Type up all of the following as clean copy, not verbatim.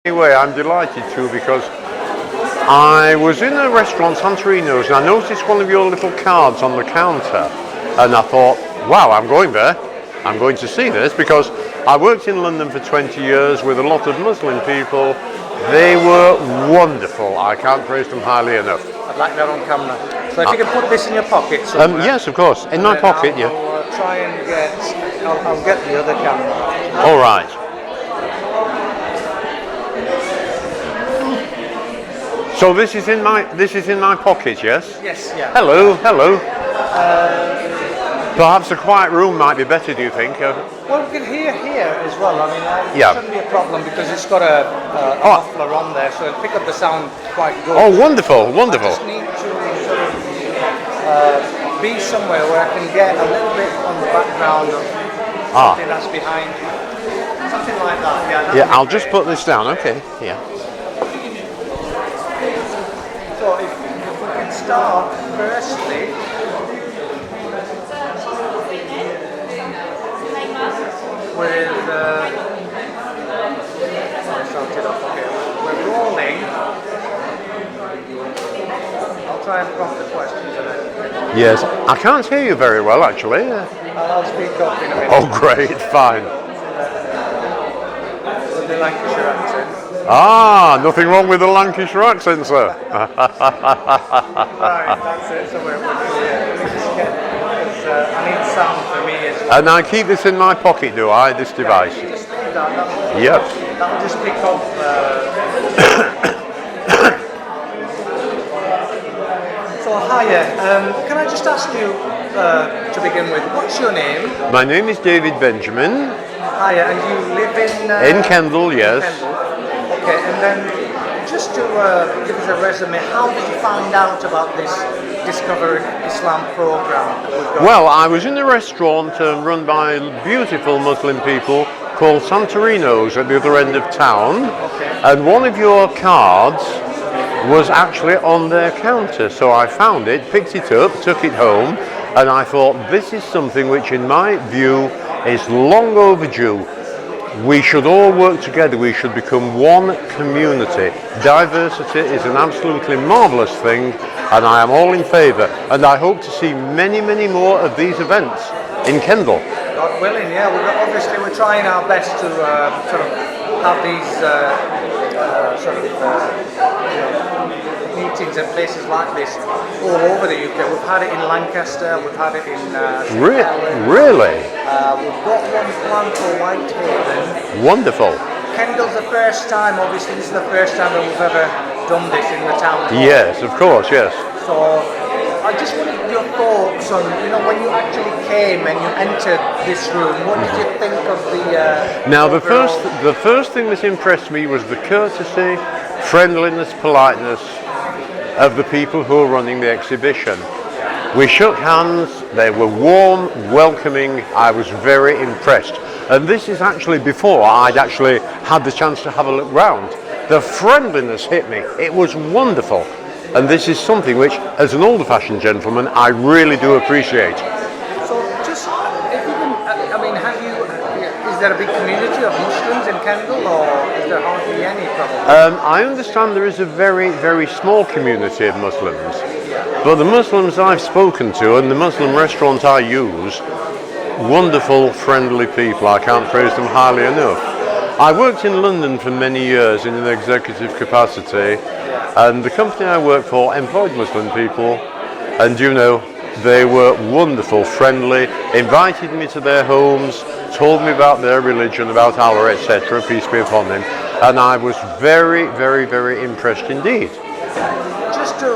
Anyway, I'm delighted to because I was in a restaurant, Santorino's, and I noticed one of your little cards on the counter, and I thought, wow, I'm going there. I'm going to see this because I worked in London for 20 years with a lot of Muslim people. They were wonderful. I can't praise them highly enough. I'd like that on camera. So if you can put this in your pocket somewhere. Yes, of course. In my pocket, yeah. I'll try and I'll get the other camera. All right. So this is in my pocket, yes? Yes, yeah. Hello, hello. Perhaps a quiet room might be better, do you think? Well, we can hear here as well. I mean, it Yeah. shouldn't be a problem because it's got a muffler on there, so it'll pick up the sound quite good. Oh, wonderful, I wonderful. just need to sort of be somewhere where I can get a little bit on the background of something that's behind. Something like that, yeah. Yeah, I'll just put this down, okay, yeah. So if we can start firstly with started off, okay. We're rolling. I'll try and prompt the questions a little. Yes, I can't hear you very well actually. I'll speak up in a minute. Oh, great, fine. With the Lancashire accent. Ah, nothing wrong with the Lancashire accent, sir. Right, that's it. So we're let me just get, because I need sound for me as well. And I keep this in my pocket, do I, this device? Just leave that. Yep. That'll just pick up. So hiya. Can I just ask you to begin with, what's your name? My name is David Benjamin. Hiya, and you live In Kendal, yes. Kendal. Okay, and then just to give us a resume, how did you find out about this Discover Islam program that we've got? Well, I was in a restaurant run by beautiful Muslim people called Santorino's at the other end of town, and one of your cards was actually on their counter. So I found it, picked it up, took it home, and I thought this is something which in my view is long overdue. We should all work together, we should become one community. Diversity is an absolutely marvellous thing, and I am all in favour, and I hope to see many, many more of these events in Kendal. God willing, yeah. We're trying our best to sort of have these meetings and places like this all over the UK. We've had it in Lancaster, we've had it in Really? we've got one planned for Whitehaven. Wonderful. Kendal's the first time, obviously this is the first time that we've ever done this in the town hall. Yes, of course, yes. So I just wanted your thoughts on, when you actually came and you entered this room, what did you think of the Now, the overall- first thing that impressed me was the courtesy, friendliness, politeness of the people who were running the exhibition. We shook hands, they were warm, welcoming, I was very impressed. And this is actually before I'd actually had the chance to have a look round. The friendliness hit me, it was wonderful. And this is something which, as an older fashioned gentleman, I really do appreciate. So just, if you can, is there a big community of Muslims in Kendal, or is there hardly any probably? I understand there is a very, very small community of Muslims, but the Muslims I've spoken to and the Muslim restaurant I use, wonderful, friendly people. I can't praise them highly enough. I worked in London for many years in an executive capacity, and the company I worked for employed Muslim people, and they were wonderful, friendly, invited me to their homes, told me about their religion, about Allah, etc., peace be upon him, and I was very, very, very impressed indeed. Just to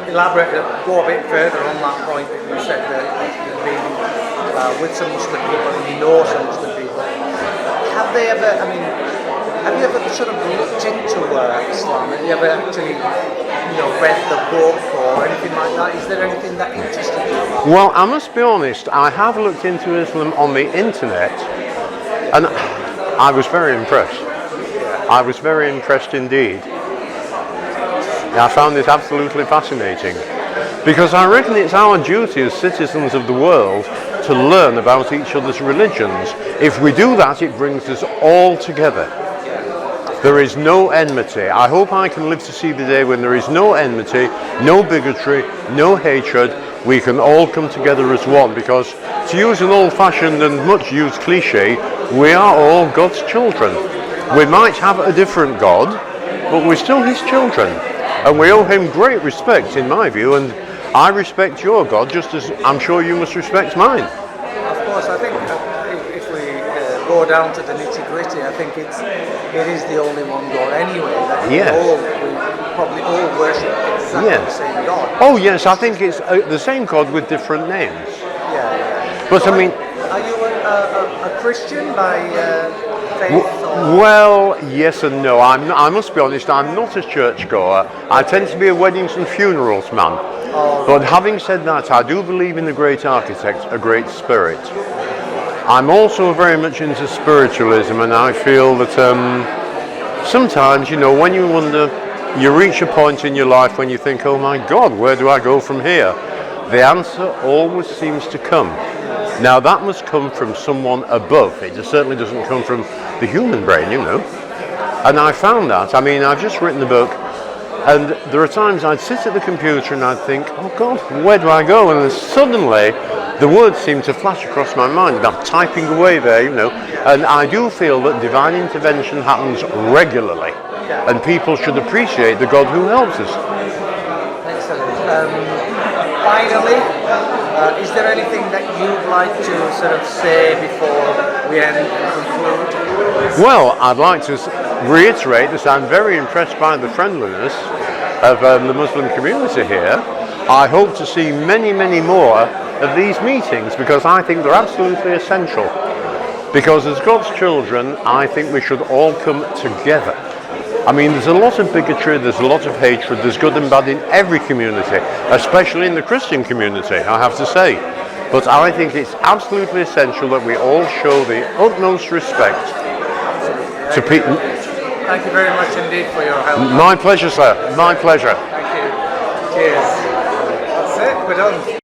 elaborate, go a bit further on that point that you said that you've been with some Muslim people and you know some Muslim people. Have you ever sort of looked into Islam? Have you ever actually, read the book or anything like that? Is there anything that interested you? Well, I must be honest, I have looked into Islam on the internet, and I was very impressed. I was very impressed indeed. I found it absolutely fascinating, because I reckon it's our duty as citizens of the world to learn about each other's religions. If we do that, it brings us all together. There is no enmity. I hope I can live to see the day when there is no enmity, no bigotry, no hatred. We can all come together as one, because to use an old-fashioned and much used cliche, we are all God's children. We might have a different God, but we're still his children, and we owe him great respect, in my view, and I respect your God just as I'm sure you must respect mine. Of course, I think if we go down to the nitty-gritty, I think it is the only one God anyway. That Yes. we probably all worship exactly the same God. Oh yes, I think it's the same God with different names. Yeah. But So I mean, are you a Christian by faith? Or? well, yes and no. I must be honest, I'm not a churchgoer. I tend to be a weddings and funerals man. But having said that, I do believe in a great architect, a great spirit. I'm also very much into spiritualism, and I feel that sometimes, when you wonder, you reach a point in your life when you think, oh my God, where do I go from here? The answer always seems to come. Now that must come from someone above. It certainly doesn't come from the human brain, And I found that. I mean, I've just written a book, and there are times I'd sit at the computer and I'd think, oh God, where do I go? And then suddenly the words seem to flash across my mind. I'm typing away there, And I do feel that divine intervention happens regularly, and people should appreciate the God who helps us. Excellent. Finally, is there anything that you'd like to sort of say before we end and conclude? Well, I'd like to reiterate that I'm very impressed by the friendliness of the Muslim community here. I hope to see many, many more of these meetings, because I think they're absolutely essential. Because as God's children, I think we should all come together. I mean, there's a lot of bigotry, there's a lot of hatred, there's good and bad in every community, especially in the Christian community, I have to say. But I think it's absolutely essential that we all show the utmost respect to people. Thank you very much indeed for your help. My pleasure, sir. My pleasure. Thank you. Cheers. That's it. We're done.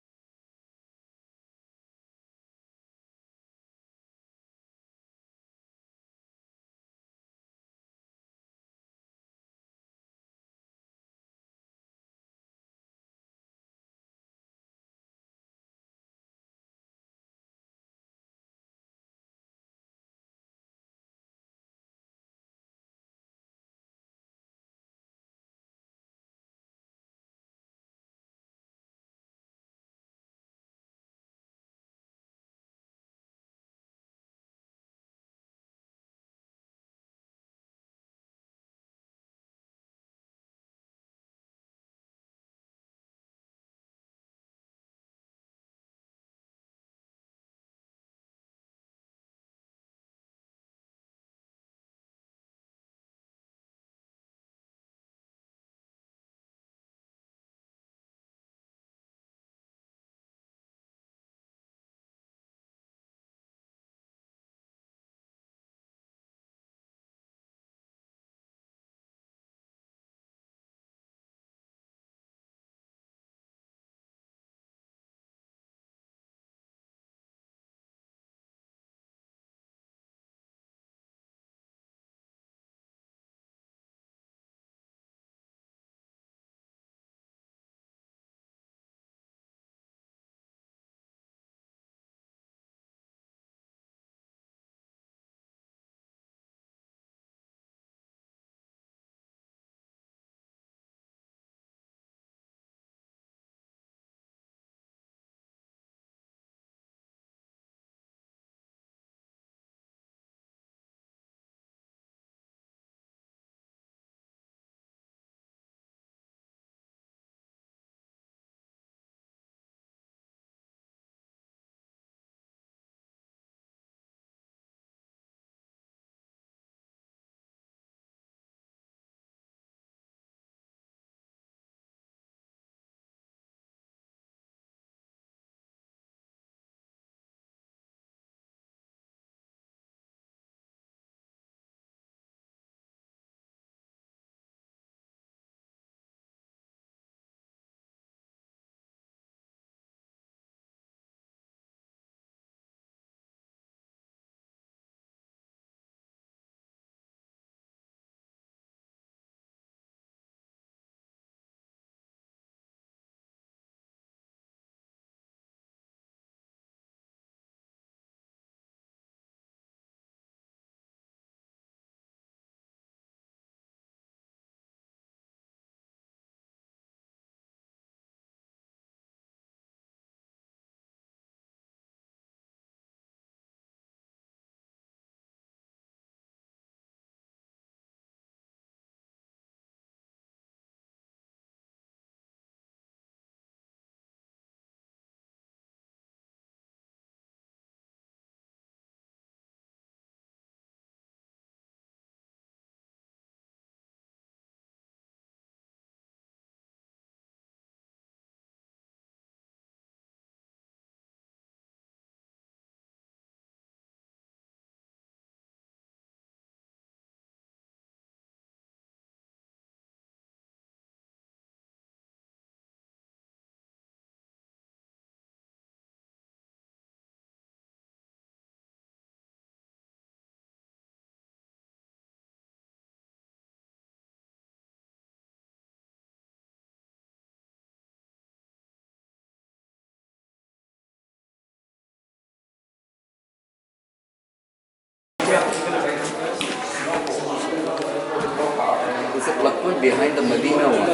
one behind the Medina one.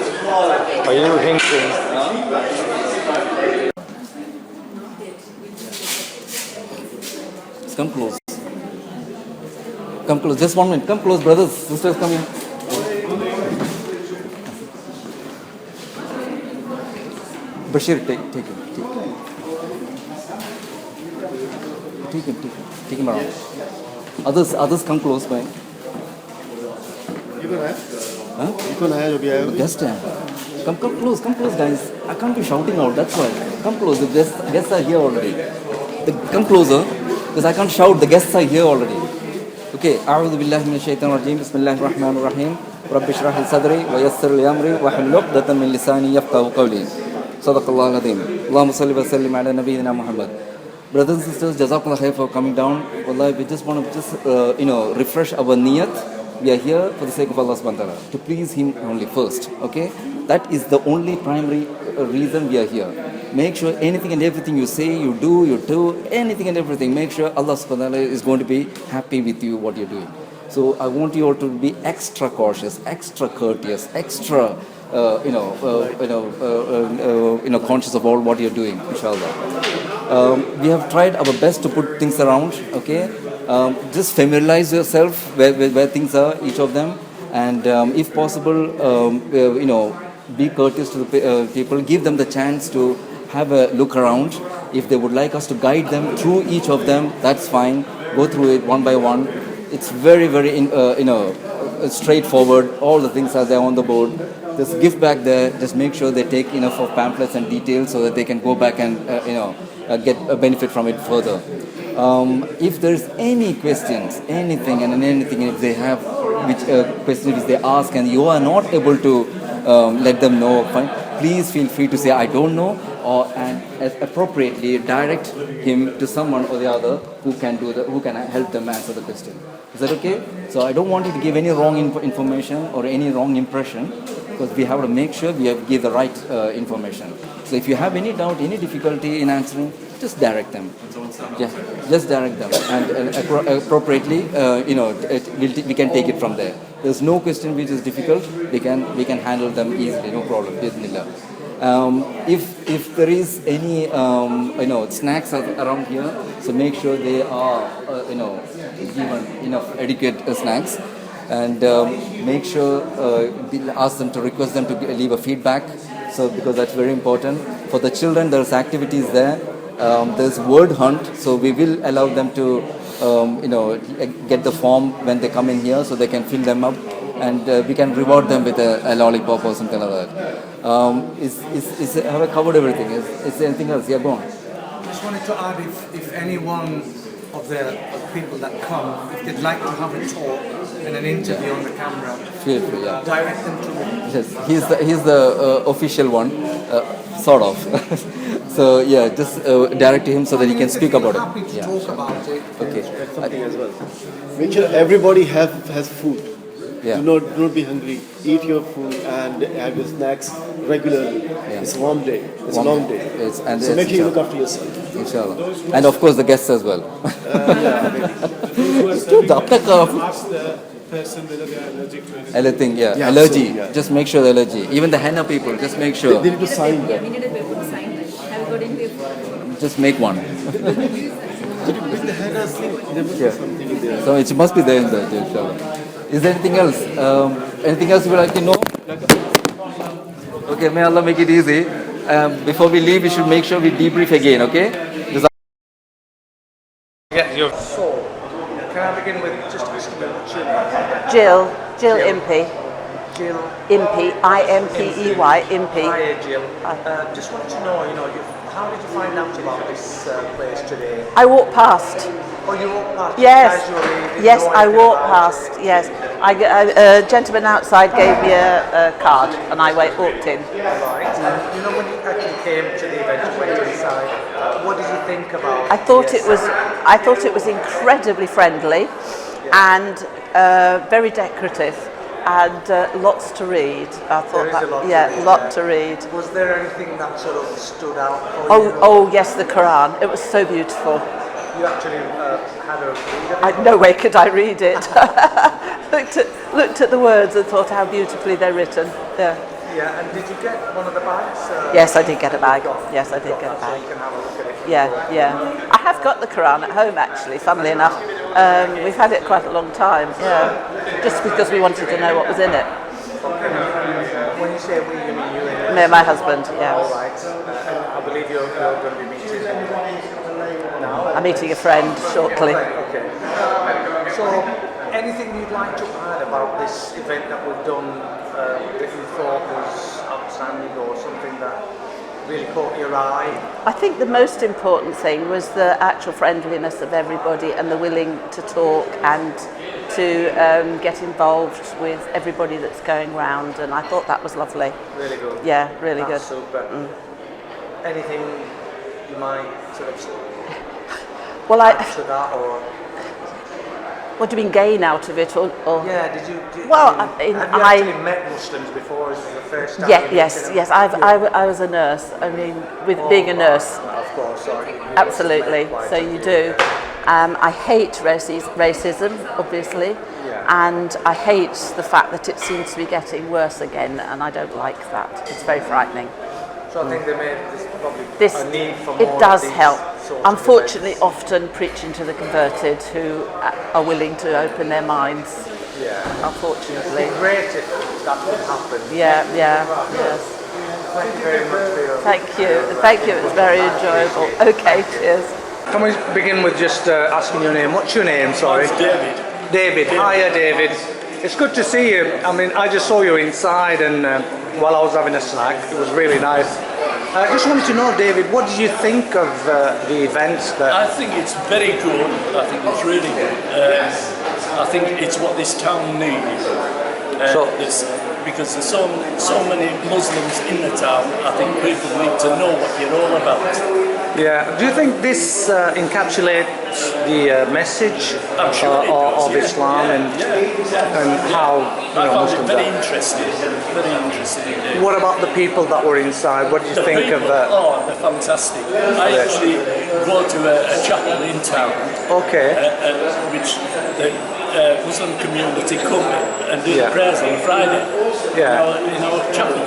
Are you thinking? Come close. Come close. Just 1 minute. Come close, brothers, sisters. Come here. Bashir, take him. Take him around. Others come close by. Guest hai. Come close, guys. I can't be shouting out. That's why. Come close. The guests are here already. Come closer, because I can't shout. The guests are here already. Okay. أعوذ بالله من الشيطان الرجيم. بسم الله الرحمن الرحيم. رب اشرح لي صدري ويسر لي أمري واحلل عقدة من لساني يفقهوا قولي. صدق الله العظيم. اللهم صل وسلم على نبينا محمد. Brothers and sisters, Jazakallah khair for coming down. Wallahi, we just want to refresh our niyat. We are here for the sake of Allah subhanahu wa ta'ala, to please Him only first. Okay? That is the only primary reason we are here. Make sure anything and everything you say, you do, anything and everything, make sure Allah subhanahu wa ta'ala is going to be happy with you, what you're doing. So I want you all to be extra cautious, extra courteous, extra conscious of all what you're doing, inshallah. We have tried our best to put things around, okay? Just familiarize yourself where things are, each of them, and if possible, be courteous to the people, give them the chance to have a look around. If they would like us to guide them through each of them, that's fine. Go through it one by one. It's very, very, straightforward. All the things are there on the board. Just give back there. Just make sure they take enough of pamphlets and details so that they can go back and, get a benefit from it further. If there's any questions, anything, if they have questions which they ask and you are not able to let them know, fine, please feel free to say, I don't know, and appropriately direct him to someone or the other who can help them answer the question. Is that okay? So I don't want you to give any wrong information or any wrong impression, because we have to make sure we give the right information. So if you have any doubt, any difficulty in answering, just direct them. Just direct them, and appropriately, we can take it from there. There's no question which is difficult. We can handle them easily, no problem. Bismillah. If there is any snacks around here, so make sure they are given enough adequate snacks, and make sure ask them to request them to leave a feedback. So because that's very important for the children, there's activities there. There's word hunt, so we will allow them to get the form when they come in here, so they can fill them up, and we can reward them with a lollipop or something like that. Have I covered everything? Is there anything else? Yeah, go on. Just wanted to add, if anyone of the people that come, if they'd like to have a talk and an interview on the camera, feel free, yeah. Direct them to me. Yes, he's the official one, sort of. So yeah, just direct to him so that he can speak about it. Happy to talk about it. Okay. Something as well. Make sure everybody has food. Yeah. Do not be hungry. Eat your food and have your snacks regularly. Yeah. It's a warm day. It's a long day. So make sure you look after yourself. Inshallah. And of course the guests as well. Ask the person whether they are allergic to anything. Anything, yeah. Yeah, Allergy. so, yeah. Just make sure the allergy. Even the henna people, just make sure. They need to sign Yeah, them. we need a paper to sign that. Have you got any paper? Just make one. With the henna thing, there must be something in there. So it must be there in the inshallah. Is there anything else? Anything else you would like to know? Okay, may Allah make it easy. Before we leave, we should make sure we debrief again, okay? So, can I begin with just asking about children? Jill Impey. Jill. Impey, I-M-P-E-Y, Impey. Hi, Jill. Just wanted to know, how did you find out about this place today? I walked past. Oh, you walked past? Yes, Casually, didn't yes, know I anything walked about past, yes. A gentleman outside gave me a card and I walked in. it. Right. And when you actually came to the event, you went inside, what did you think about I thought the it was incredibly friendly and very decorative and lots to read. I thought There is a lot to yeah, read, lot yeah. to read. Was there anything that sort of stood out for you? Oh yes, the Quran. It was so beautiful. You actually had a read of it? No way could I read it. looked at the words and thought how beautifully they're written. Yeah. Yeah, and did you get one of the bags? Yes, I did get a bag. You got- Yes, I you did got get a that, so bag. you can have a look at it. Yeah, yeah. I have got the Quran at home actually, funnily enough. We've had it quite a long time, yeah. Just because we wanted to know what was in it. When you say we, you mean you and Me and my husband, yeah. all right. I believe you're going to be meeting now. I'm meeting a friend shortly. Okay. So, anything you'd like to add about this event that we've done that you thought was outstanding or something that really caught your eye? I think the most important thing was the actual friendliness of everybody and the willing to talk and to get involved with everybody that's going round, and I thought that was lovely. Really good. Yeah, really That's good. super. Anything you might sort of Well, add to that, or what do you mean gain out of it, or? yeah, did you? Well, have you I- actually met Muslims before? Is it the first time? Yeah, you're yes, meeting them? yes. I was a nurse. I mean, with being a nurse, Of course, sorry. You absolutely. must have met So quite you a do. few, I hate racism, obviously, Yeah. and I hate the fact that it seems to be getting worse again, and I don't like that. It's very frightening. So I think they made this probably This a need for more it of does these help. sorts of Unfortunately, events. often preaching to the converted who are willing to open their minds. Yeah. Unfortunately. It'd be great if that would happen. Yeah, yeah, yes. Thank you very much for your. Thank you. It was very enjoyable. Okay, cheers. Can we begin with just asking your name? What's your name? Sorry. David. David. Hiya, David. It's good to see you. I mean, I just saw you inside, and while I was having a snack, it was really nice. I just wanted to know, David, what did you think of the events that? I think it's very good. I think it's really good. I think it's what this town needs. Because there's so many Muslims in the town, I think people need to know what you're all about. Yeah. Do you think this encapsulates the message I'm sure it does, of yeah. Islam and how I found it Muslims very are? interesting. Very interesting indeed. What about the people that were inside? What did you The think people, of? oh, they're fantastic. I actually go to a chapel in town, Okay. which the Muslim community come and do Yeah. the prayers on a Friday Yeah. in our chapel.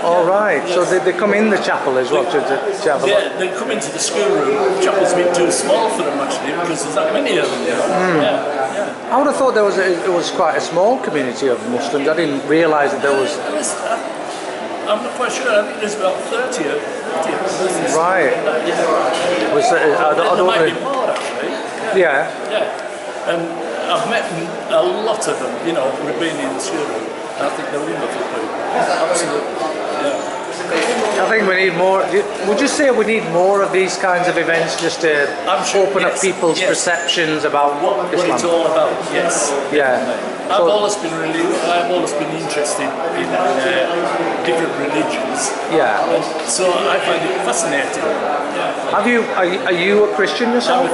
All right. So they come in the chapel as well to have a look. Yeah, they come into the schoolroom. The chapel's a bit too small for them actually because there's that many of them. Yeah. I would have thought it was quite a small community of Muslims. I didn't realise that there was. I'm not quite sure. I think there's about 30 of them. Right. Yeah. Was, I There don't might be know. more actually. Yeah. Yeah. And I've met a lot of them, you know, who've been in the schoolroom. And I think they're wonderful people. Absolutely. Yeah. I think we need more. Would you say we need more of these kinds of events just to I'm sure, open up yes, people's yes. perceptions about What it's Islam? all about, yes. Yeah. I've So- always been interested in different religions. Yeah. And so I find it fascinating. Yeah. Are you a Christian yourself?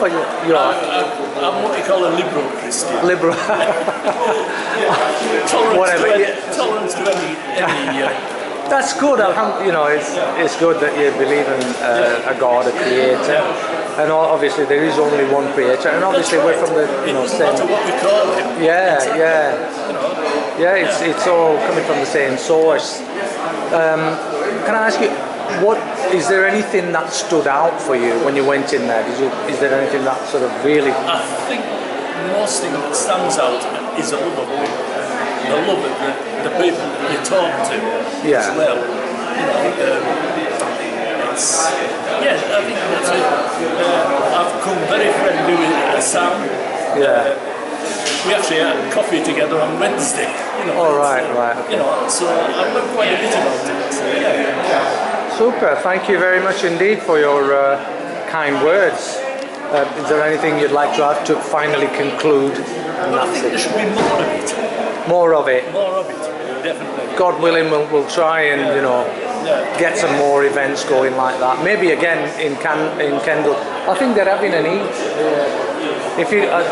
You are I'm what you call a liberal Christian. liberal. Tolerance Whatever, to any, yeah. tolerance to any That's good. It's good that you believe in a God, a creator, and obviously there is only one creator, and obviously we're from the it doesn't same. matter what we call him. Yeah, Exactly. yeah, You know, yeah. It's all coming from the same source. Can I ask you, is there anything that stood out for you when you went in there? Is there anything that sort of really? I think the most thing that stands out is the love of people. The love of the people you talk to Yeah. as well. You know, I think that's it. I've become very friendly with Sam. Yeah. We actually had coffee together on Wednesday. You know, All right, right. You know, so I've learned quite a bit about it. So, yeah. Super. Thank you very much indeed for your kind words. Is there anything you'd like to add to finally conclude? But I think there should be more of it. More of it. More of it, definitely. God willing, we'll try and get some more events going like that. Maybe again in Kendal. I think they're having an Eid. I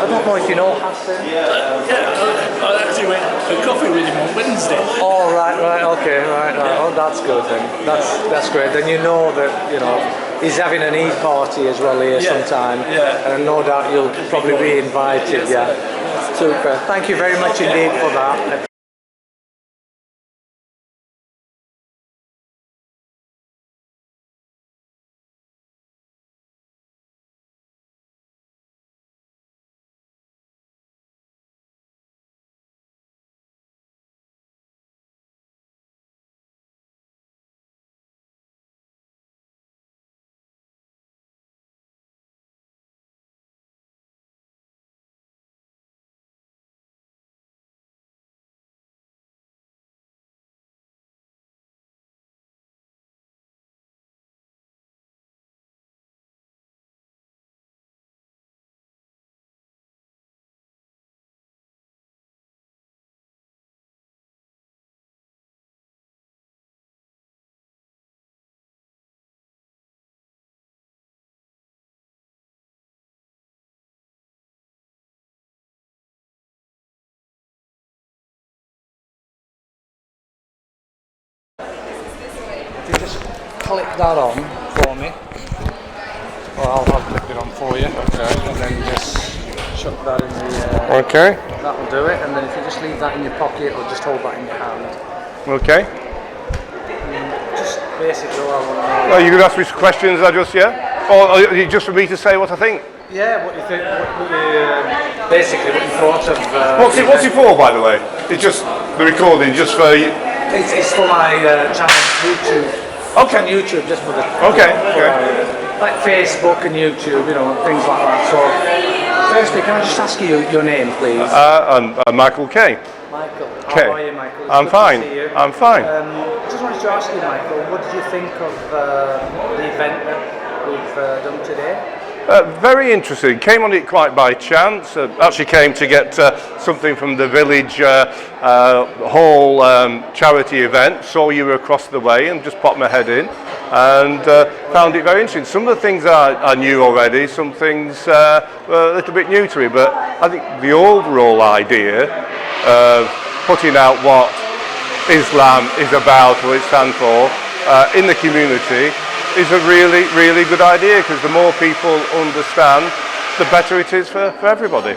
don't know if you know Hassan. I actually went for coffee with him on Wednesday. Oh right, okay, right. Oh, that's good then. That's great. Then you know that he's having an Eid party as well here sometime. Yeah. And no doubt you'll probably be invited. Yes, Yeah. Super. Thank you very much indeed for that. If you just click that on for me, or I'll click it on for you. Okay. And then just chuck that in the. Okay. That'll do it. And then if you just leave that in your pocket or just hold that in your hand. Okay. Just basically all I want to know. Well, you could ask me some questions. Or just for me to say what I think. Yeah, what you think? Basically, what you thought of. What's it for, by the way? It's just the recording, just for. It's for my channel, YouTube. Okay. On YouTube, just for the. Okay. Like Facebook and YouTube, you know, things like that. So, firstly, can I just ask you your name, please? I'm Michael K. Michael. K. How are you, Michael? It's I'm good fine. To see you. I'm fine. Just wanted to ask you, Michael, what did you think of the event that we've done today? Very interesting. Came on it quite by chance. Actually came to get something from the village hall charity event. Saw you were across the way and just popped my head in and found it very interesting. Some of the things I knew already, some things were a little bit new to me, but I think the overall idea of putting out what Islam is about, what it stands for, in the community is a really, really good idea, because the more people understand, the better it is for everybody.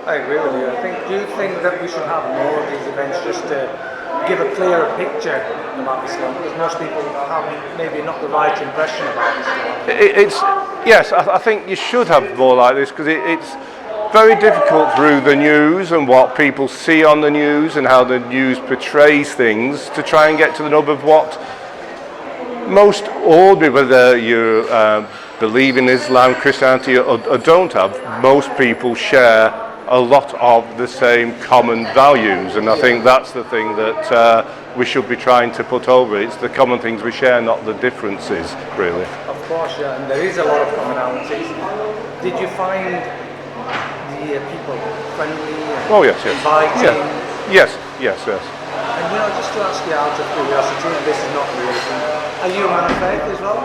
I agree with you. Do you think that we should have more of these events just to give a clearer picture about Islam? Because most people have maybe not the right impression about Islam. Yes, I think you should have more like this, because it's very difficult through the news and what people see on the news and how the news portrays things to try and get to the nub of what most ordinary, whether you believe in Islam, Christianity or don't have, most people share a lot of the same common values, and I think that's the thing that we should be trying to put over. It's the common things we share, not the differences, really. Of course, yeah, and there is a lot of commonalities. Did you find the people friendly and Oh yes, inviting? Yes. And just to ask you out of curiosity, and this is not related, are you a man of faith as well?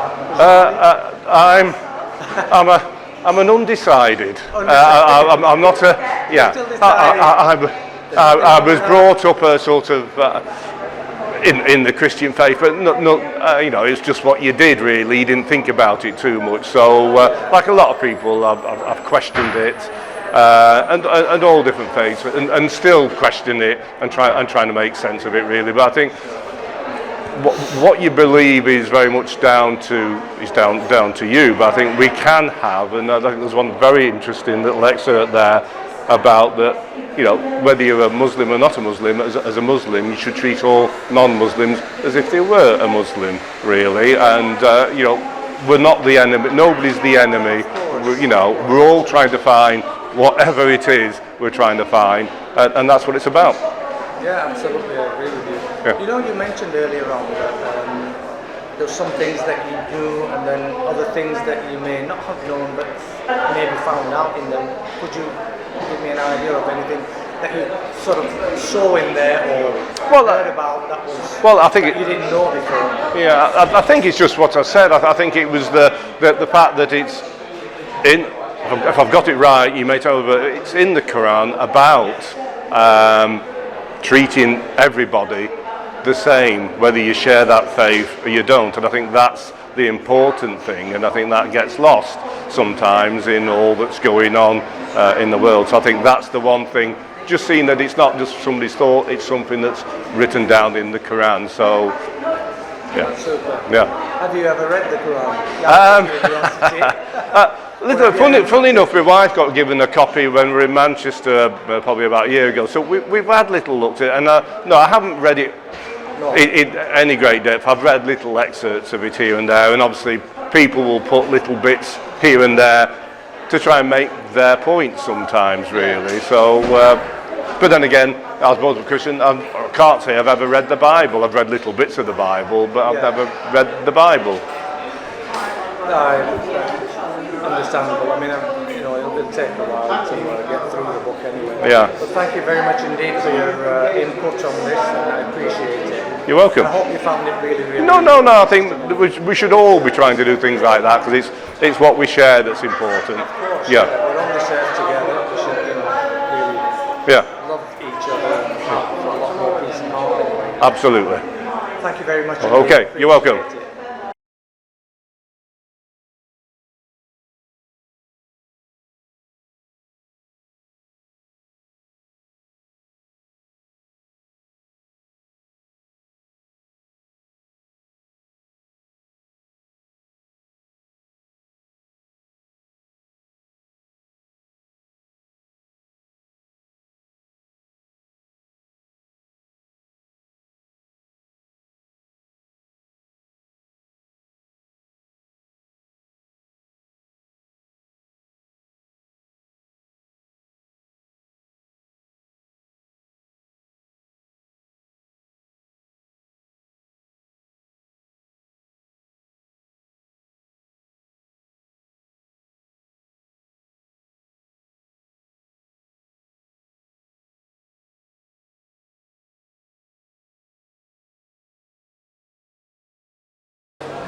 I'm an undecided. I'm not a. Yeah. I was brought up a sort of in the Christian faith, but not it's just what you did really. You didn't think about it too much. So, like a lot of people, I've questioned it. And all different faiths, and still question it and trying to make sense of it really. But I think what you believe is very much down to you. But I think we can have, and I think there's one very interesting little excerpt there about that. Whether you're a Muslim or not a Muslim, as a Muslim, you should treat all non-Muslims as if they were a Muslim, really. And we're not the enemy. Nobody's the enemy. We're all trying to find whatever it is we're trying to find, and that's what it's about. Yeah, absolutely, I agree with you. Yeah. You mentioned earlier on that there's some things that you do and then other things that you may not have known but maybe found out in them. Could you give me an idea of anything that you sort of saw in there or heard about that was I think you didn't know before? Yeah, I think it's just what I said. I think it was the fact that it's in. If I've got it right, you may tell me, but it's in the Quran about treating everybody the same, whether you share that faith or you don't. And I think that's the important thing, and I think that gets lost sometimes in all that's going on in the world. So I think that's the one thing, just seeing that it's not just somebody's thought, it's something that's written down in the Quran. So yeah. Super. Yeah. Have you ever read the Quran? Funny enough, my wife got given a copy when we were in Manchester probably about a year ago. So we've had little looks at it, and no, I haven't read it in any great depth. I've read little excerpts of it here and there, and obviously people will put little bits here and there to try and make their point sometimes, really. So, but then again, I was both a Christian. I can't say I've ever read the Bible. I've read little bits of the Bible, but I've never read the Bible. Understandable. I mean, it'll take a while to get through the book anyway. Yeah. But thank you very much indeed for your input on this, and I appreciate it. You're welcome. I hope you found it really. No. I think we should all be trying to do things like that, because it's what we share that's important. Of course, yeah. We're on this earth together. We should really love each other and have a lot more peace and harmony. Absolutely. Thank you very much. Okay, you're welcome.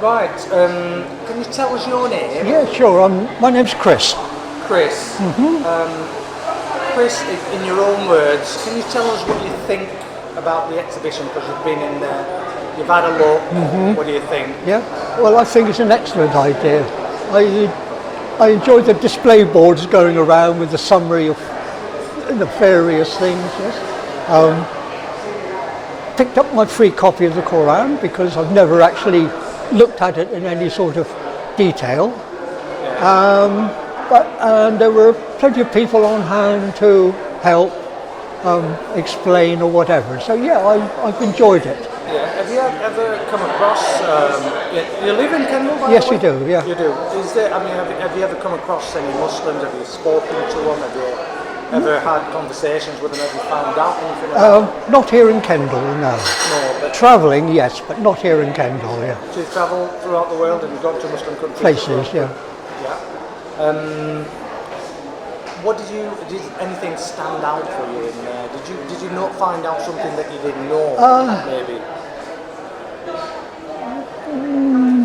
Right, can you tell us your name? Yeah, sure. My name's Chris. Chris. Chris, in your own words, can you tell us what you think about the exhibition? Because you've been in there, you've had a look. What do you think? Yeah, well, I think it's an excellent idea. I enjoy the display boards going around with the summary of the various things. Yes. Picked up my free copy of the Quran because I've never actually looked at it in any sort of detail. But there were plenty of people on hand to help explain or whatever. So yeah, I've enjoyed it. Yeah. Have you ever come across? You live in Kendal, by Yes, the way? you do. Yeah. You do. Is there? I mean, have you ever come across any Muslims? Have you spoken to them? Have you ever had conversations with them? Have you found out anything about Not here in Kendal, no. No, but Travelling, yes, but not here in Kendal. Yeah. so you've travelled throughout the world and gone to Muslim countries? Places, yeah. Yeah. What did anything stand out for you in there? Did you not find out something that you didn't know? Maybe.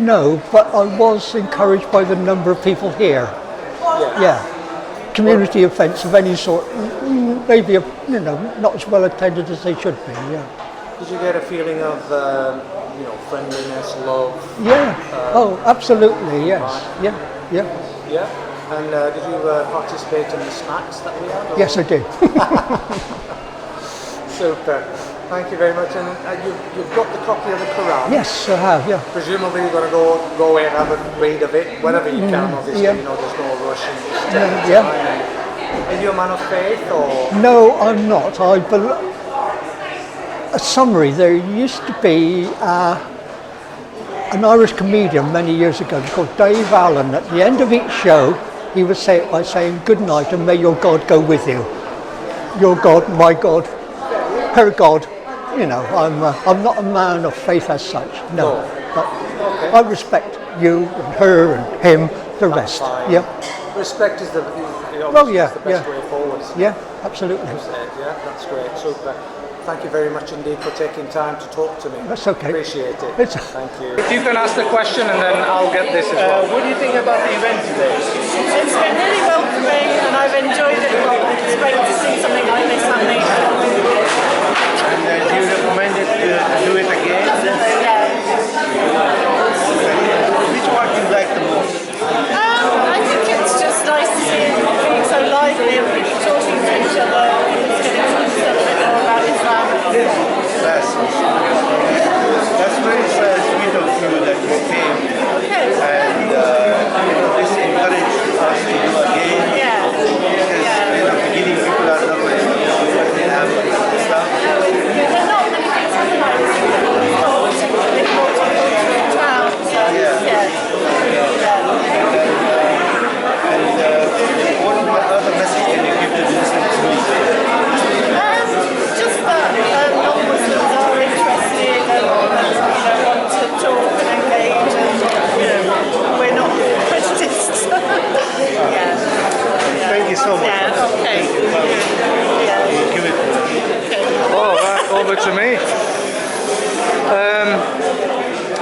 No, but I was encouraged by the number of people here. Yeah. Community events of any sort, maybe not as well attended as they should be. Yeah. Did you get a feeling of friendliness, love? Yeah. Oh, absolutely. Yes. Right. Yeah. Yeah. And did you participate in the snacks that we had? Or? Yes, I did. Super. Thank you very much. And you've got the copy of the Quran? Yes, I have. Yeah. Presumably you're going to go away and have a read of it whenever you can. Obviously, yeah. There's no rush. And Yeah. Are you a man of faith or? No, I'm not. A summary. There used to be an Irish comedian many years ago called Dave Allen. At the end of each show, he would say it by saying, "Good night, and may your God go with you." Your God, my God, her God. I'm not a man of faith as such. No. But I respect you and her and him. The rest. Fine. Yeah. Respect is the best way forward. Yeah, absolutely. Yeah, that's great. Super. Thank you very much indeed for taking time to talk to me. That's okay. Appreciate it. Thank you. If you can ask the question and then I'll get this as well. What do you think about the event today? It's been really welcoming and I've enjoyed it a lot. It's great to see something like this happening. And do you recommend it to do it again? Yeah. Which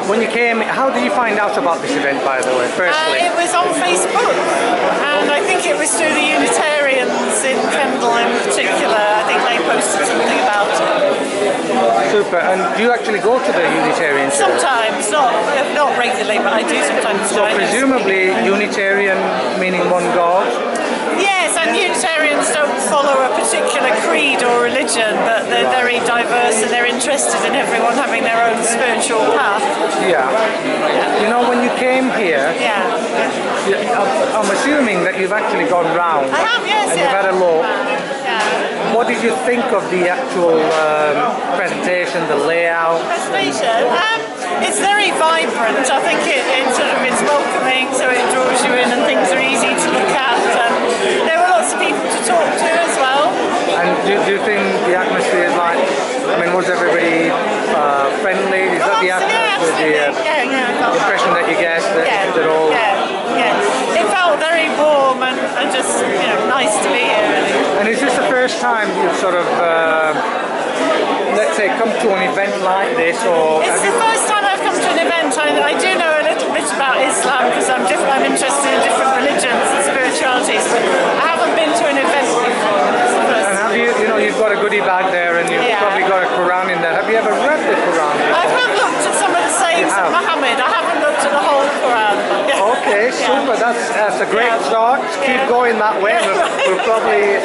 when you came, how did you find out about this event, by the way, firstly? It was on Facebook, and I think it was through the Unitarians in Kendal in particular. I think they posted something about it. Super. And do you actually go to the Unitarian church? Sometimes, not regularly, but I do sometimes. So presumably Unitarian meaning one God? Yes, and Unitarians don't follow a particular creed or religion, but they're very diverse and they're interested in everyone having their own spiritual path. Yeah. You know, when you came here, I'm assuming that you've actually gone round. I have, yes, and you've had a look. Yeah. What did you think of the actual presentation, the layout? Presentation? It's very vibrant. I think it's welcoming, so it draws you in and things are easy to look at. There were lots of people to talk to as well. And do you think the atmosphere is like, I mean, was everybody friendly? Is that the impression that you get? That they're all... Yeah. It felt very warm and just, nice to be here. And is this the first time you've sort of, let's say, come to an event like this? Or it's the first time I've come to an event. I do know a little bit about Islam because I'm interested in different religions and spiritualities, but I haven't been to an event before. And have you, you've got a goodie bag there and you've probably got a Quran in there. Have you ever read the Quran? I have looked at some of the sayings of Muhammad. I haven't looked at the whole Quran. Okay, super. That's a great start. Keep going that way. We'll probably,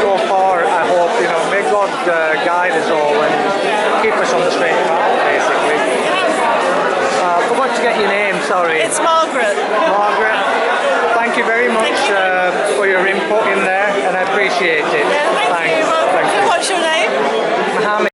go far, I hope. May God guide us all and keep us on the straight path, basically. Forgot to get your name, sorry. It's Margaret. Margaret, thank you very much for your input in there, and I appreciate it. Yeah, thank you. Well, what's your name? Mohammed.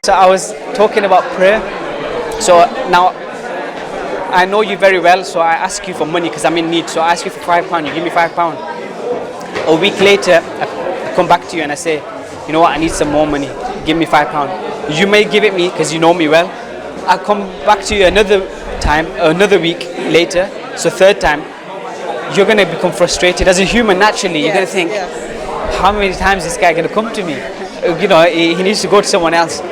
So I was talking about prayer. So now I know you very well, so I ask you for money because I'm in need. So I ask you for £5, you give me £5. A week later, I come back to you and I say, you know what, I need some more money. Give me £5. You may give it me because you know me well. I come back to you another time, another week later, so third time, you're going to become frustrated. As a human, naturally, you're going to think, how many times is this guy going to come to me? He needs to go to someone else.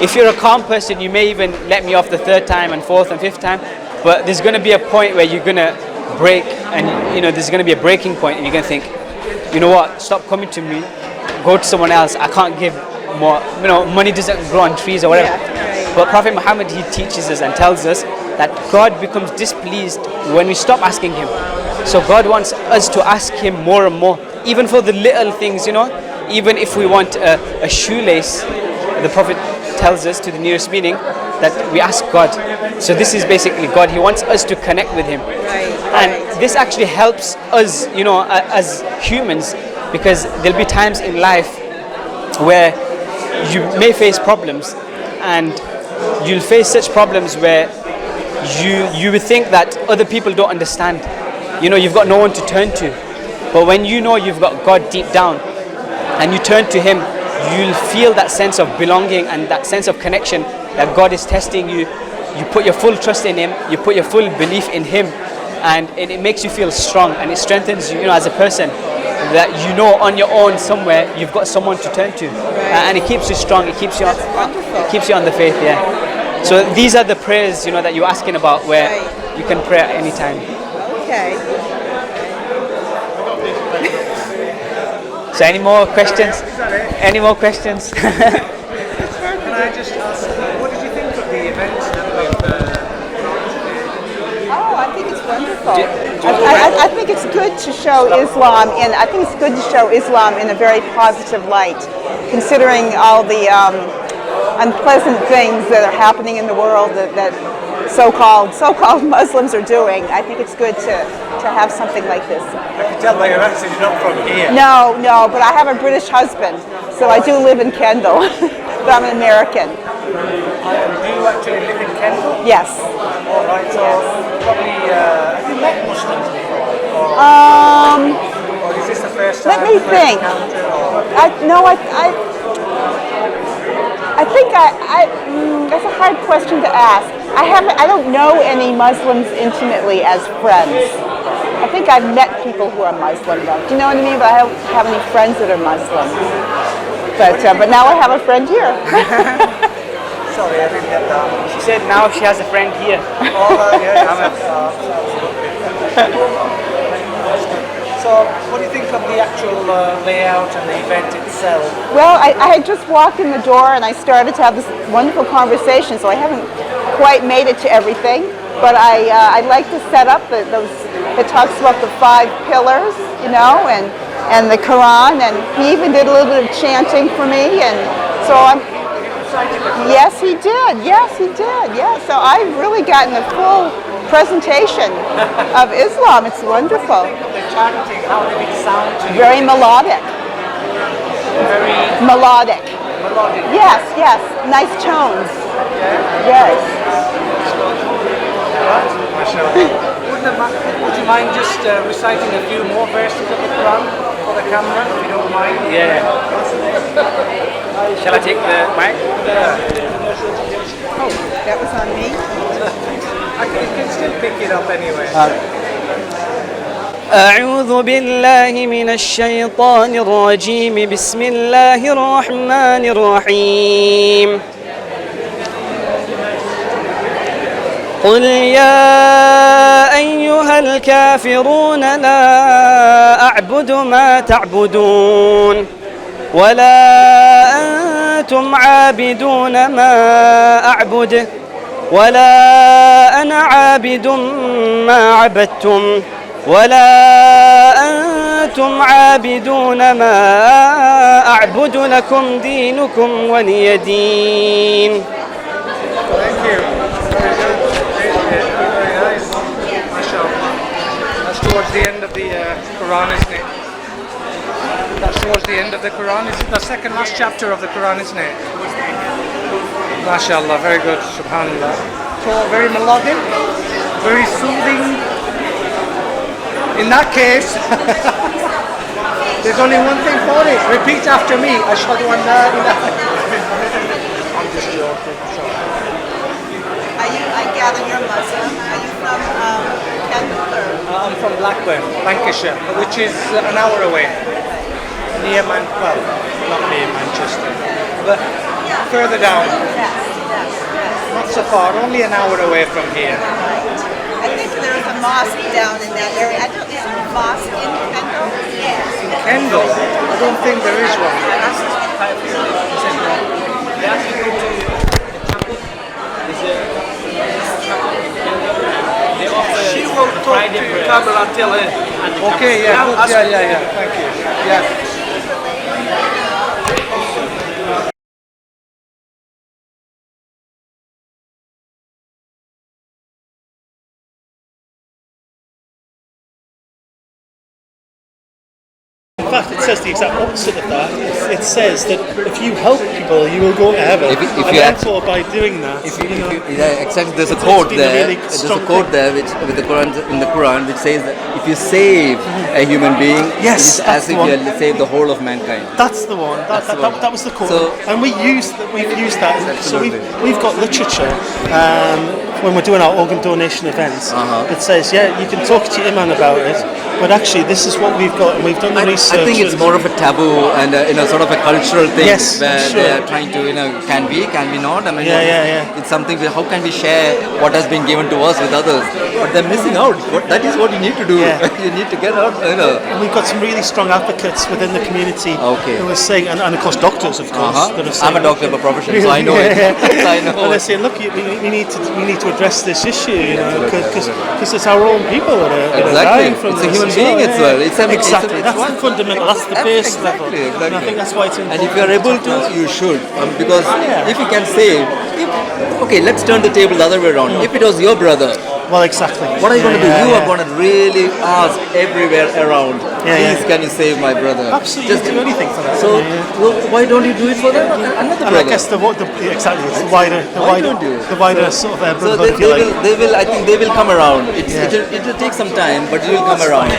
If you're a calm person, you may even let me off the third time and fourth and fifth time, but there's going to be a point where you're going to break, and there's going to be a breaking point, and you're going to think, you know what, stop coming to me, go to someone else. I can't give more. Money doesn't grow on trees or whatever. But Prophet Muhammad, he teaches us and tells us that God becomes displeased when we stop asking him. So God wants us to ask him more and more, even for the little things, even if we want a shoelace. The Prophet tells us to the nearest meaning that we ask God. So this is basically God. He wants us to connect with him. And this actually helps us, as humans, because there'll be times in life where you may face problems, and you'll face such problems where you would think that other people don't understand. You know, you've got no one to turn to. But when you know you've got God deep down and you turn to Him, you'll feel that sense of belonging and that sense of connection that God is testing you. You put your full trust in Him, you put your full belief in Him, and it makes you feel strong and it strengthens you, as a person, that you know on your own somewhere you've got someone to turn to, and it keeps you strong. It keeps you on the faith. Yeah. So these are the prayers, that you're asking about, where you can pray at any time. Okay. So any more questions? Any more questions? Can I just ask, what did you think of the events that we've Oh, I think it's wonderful. I think it's good to show Islam, and I think it's good to show Islam in a very positive light, considering all the unpleasant things that are happening in the world that so-called Muslims are doing. I think it's good to have something like this. I can tell by your accent you're not from here. No, but I have a British husband, so I do live in Kendal, but I'm an American. Do you actually live in Kendal? Yes. All right, so probably, have you met Muslims before? Or is this the first time? Let me think. I think that's a hard question to ask. I don't know any Muslims intimately as friends. I think I've met people who are Muslim though. Do you know what I mean? But I don't have any friends that are Muslim. But now I have a friend here. Sorry, I didn't get that. She said now she has a friend here. So, what do you think of the actual layout and the event itself? Well, I had just walked in the door and I started to have this wonderful conversation, so I haven't quite made it to everything. But I like to set up those. It talks about the 5 pillars, and the Quran, and he even did a little bit of chanting for me, and so I'm. Yes, he did. Yes. So I've really gotten a full presentation of Islam. It's wonderful. The chanting, how did it sound to you? Very melodic. Very melodic. Melodic. Yes. Nice tones. Yes. Would you mind just reciting a few more verses of the Quran for the camera, if you don't mind? Yeah. Shall I take the mic? Oh, that was on me? You can still pick it up anyway. أعوذ بالله من الشيطان الرجيم بسم الله الرحمن الرحيم قل يا أيها الكافرون لا أعبد ما تعبدون ولا أنتم عابدون ما أعبد ولا أنا عابد ما عبدتم ولا أنتم عابدون ما أعبد لكم دينكم ولي دين. Thank you. Very nice. MashaAllah. That's towards the end of the Quran, isn't it? That's towards the end of the Quran. Is it the second last chapter of the Quran, isn't it? MashaAllah. Very good. Subhanallah. So very melodic, very soothing. In that case, there's only one thing for it. Repeat after me. Ashhadu an la ilaha. I'm just joking. Sorry. I gather you're Muslim. Are you from Kendal? I'm from Blackburn, Lancashire, which is an hour away. Near not near Manchester, but further down. Yes. Not so far, only an hour away from here. I think there's a mosque down in that area. Is there a mosque in Kendal? Yes. In Kendal? I don't think there is one. She will talk to Kamala, tell her. Okay, yeah, good. Yeah. Thank you. Yeah. fact, it says the exact opposite of that. It says that if you help people, you will go to heaven. If and you therefore, by doing that, Yeah, exactly. There's a it's quote been a there. really There's a strong quote thing. there, which with the Quran in the Quran, which says that if you save a human being, Yes, it's that's as the if one. you had saved the whole of mankind. That's the one. That's the one. That was the quote. So- and we've used that. So Absolutely. we've got literature when we're doing our organ donation events. It says, yeah, you can talk to your imam about it, but actually this is what we've got, and we've done the research. I think it's more of a taboo and sort of a cultural thing Yes, where sure. they are trying to can we not? I mean, Yeah. it's something. How can we share what has been given to us with others? But they're missing out. That is what you need to do. Yeah. You need to get out. And we've got some really strong advocates within the community who are saying, and of course doctors, of course. That are saying, I'm a doctor by profession, so I know it. I know. And they're saying, look, we need to address this issue, because it's our own people that are dying from It's this. a human as being well, as well. Exactly. It's That's one- the fundamental. That's the base level. Exactly. And I think that's why it's important. And if you are able to, you should. Because if you can save, okay, let's turn the table the other way around. If it was your brother, well, exactly. What are you going to do? You Yeah. are going to really ask everywhere around. Yeah, Please, yeah. can you save my brother? Absolutely, you can do anything for that. So, Yeah. well, why don't you do it for another And brother? I guess exactly, it's the wider, Why don't you? the wider sort of So brotherhood, if you like. they will. I think they will come around. Yeah. It will take some time, but it will come around.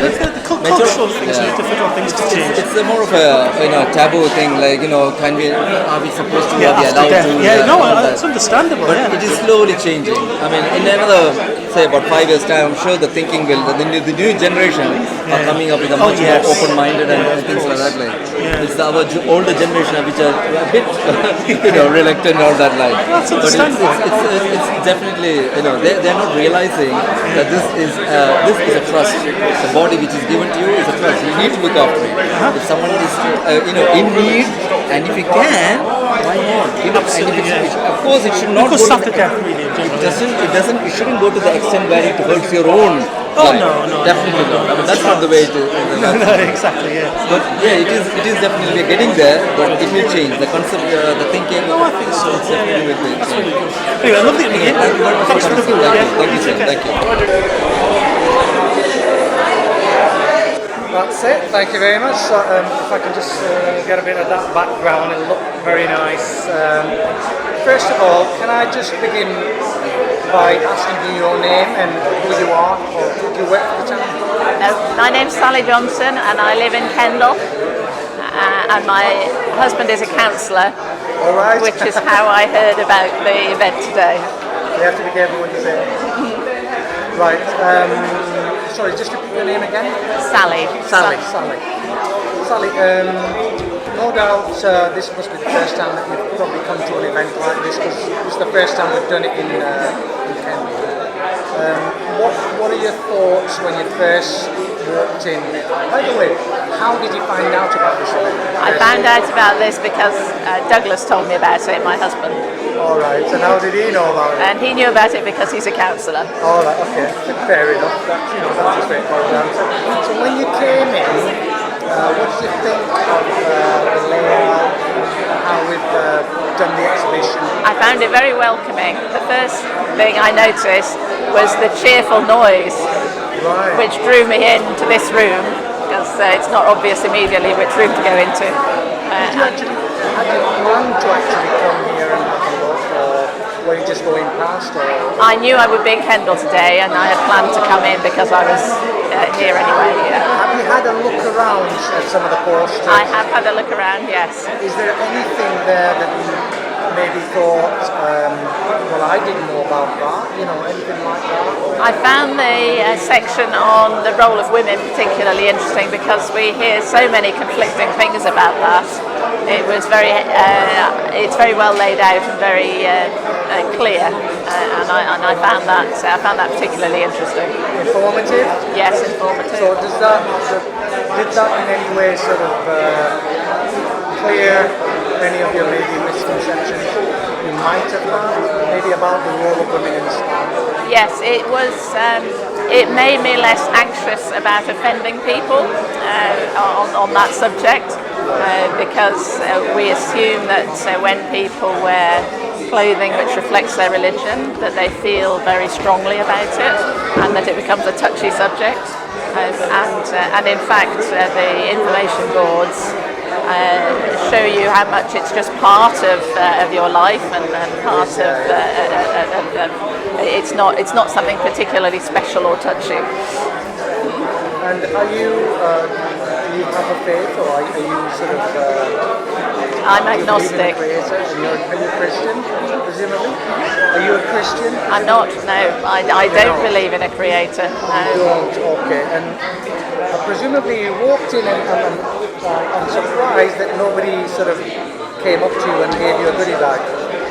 Cultural things are difficult things to change. It's a more of a taboo thing. Like can we? Are we supposed to? Yeah, Are we after allowed death. to? Yeah, no, all that. it's understandable. But Yeah. it is slowly changing. I mean, in another, say, about 5 years' time, I'm sure the thinking will. The new generation are coming up with a much more open-minded and things like that. Like it's our older generation which are a bit, reluctant on that line. That's But understandable. it's definitely, they're not realizing that this is a trust. The body which is given to you is a trust. You need to look after it. If someone is, in need, and if you can, why not? Give it. And if it's, of course, it should not go to the, death, really. it shouldn't go to the extent where it hurts your own. life. No. Definitely not. I mean, that's not the way it is. No, exactly, yeah. But yeah, it is definitely getting there, but it will change. The concept, the thinking. No, I think so. It's definitely will change. That's really good. Anyway, I love the meeting. Thank you very much. Thanks for the good. Thank you, sir. Thank you. That's it, thank you very much. So, if I can just get a bit of that background, it'll look very nice. First of all, can I just begin by asking you your name and who you are, or do you work for the town? My name's Sally Johnson and I live in Kendal. And my husband is a counsellor, All right. which is how I heard about the event today. You have to be careful what you say. Right, sorry, just repeat your name again? Sally. Sally. No doubt this must be the first time that you've probably come to an event like this, because it's the first time we've done it in Kendal. What are your thoughts when you first walked in? By the way, how did you find out about this event? I found out about this because Douglas told me about it, my husband. All right, and how did he know about it? And he knew about it because he's a counsellor. All right, okay, fair enough. That's a straightforward answer. So when you came in, what did you think of the layout, how we've done the exhibition? I found it very welcoming. The first thing I noticed was the cheerful noise, which drew me into this room, because it's not obvious immediately which room to go into. Had you planned to actually come here and have a look, or were you just going past? Or? I knew I would be in Kendal today, and I had planned to come in because I was here anyway. Yeah. Have you had a look around at some of the posters? I have had a look around, yes. Is there anything there that you maybe thought, well, I didn't know about that, anything like that? I found the section on the role of women particularly interesting because we hear so many conflicting things about that. It was it's very well laid out and very clear, and I found that particularly interesting. Informative? Yes, informative. So did that in any way sort of clear any of your maybe misconceptions you might have had, maybe about the role of women in sport? Yes, it was. It made me less anxious about offending people on that subject, because we assume that when people wear clothing which reflects their religion, that they feel very strongly about it, and that it becomes a touchy subject. And in fact, the information boards show you how much it's just part of your life and part of it's not something particularly special or touching. And are you, do you have a faith, or are you sort of... I'm agnostic. Are you a Christian, presumably? Are you a Christian? I'm not, no. I don't believe in a creator, no. You don't, okay. And presumably you walked in and I'm surprised that nobody sort of came up to you and gave you a goodie bag.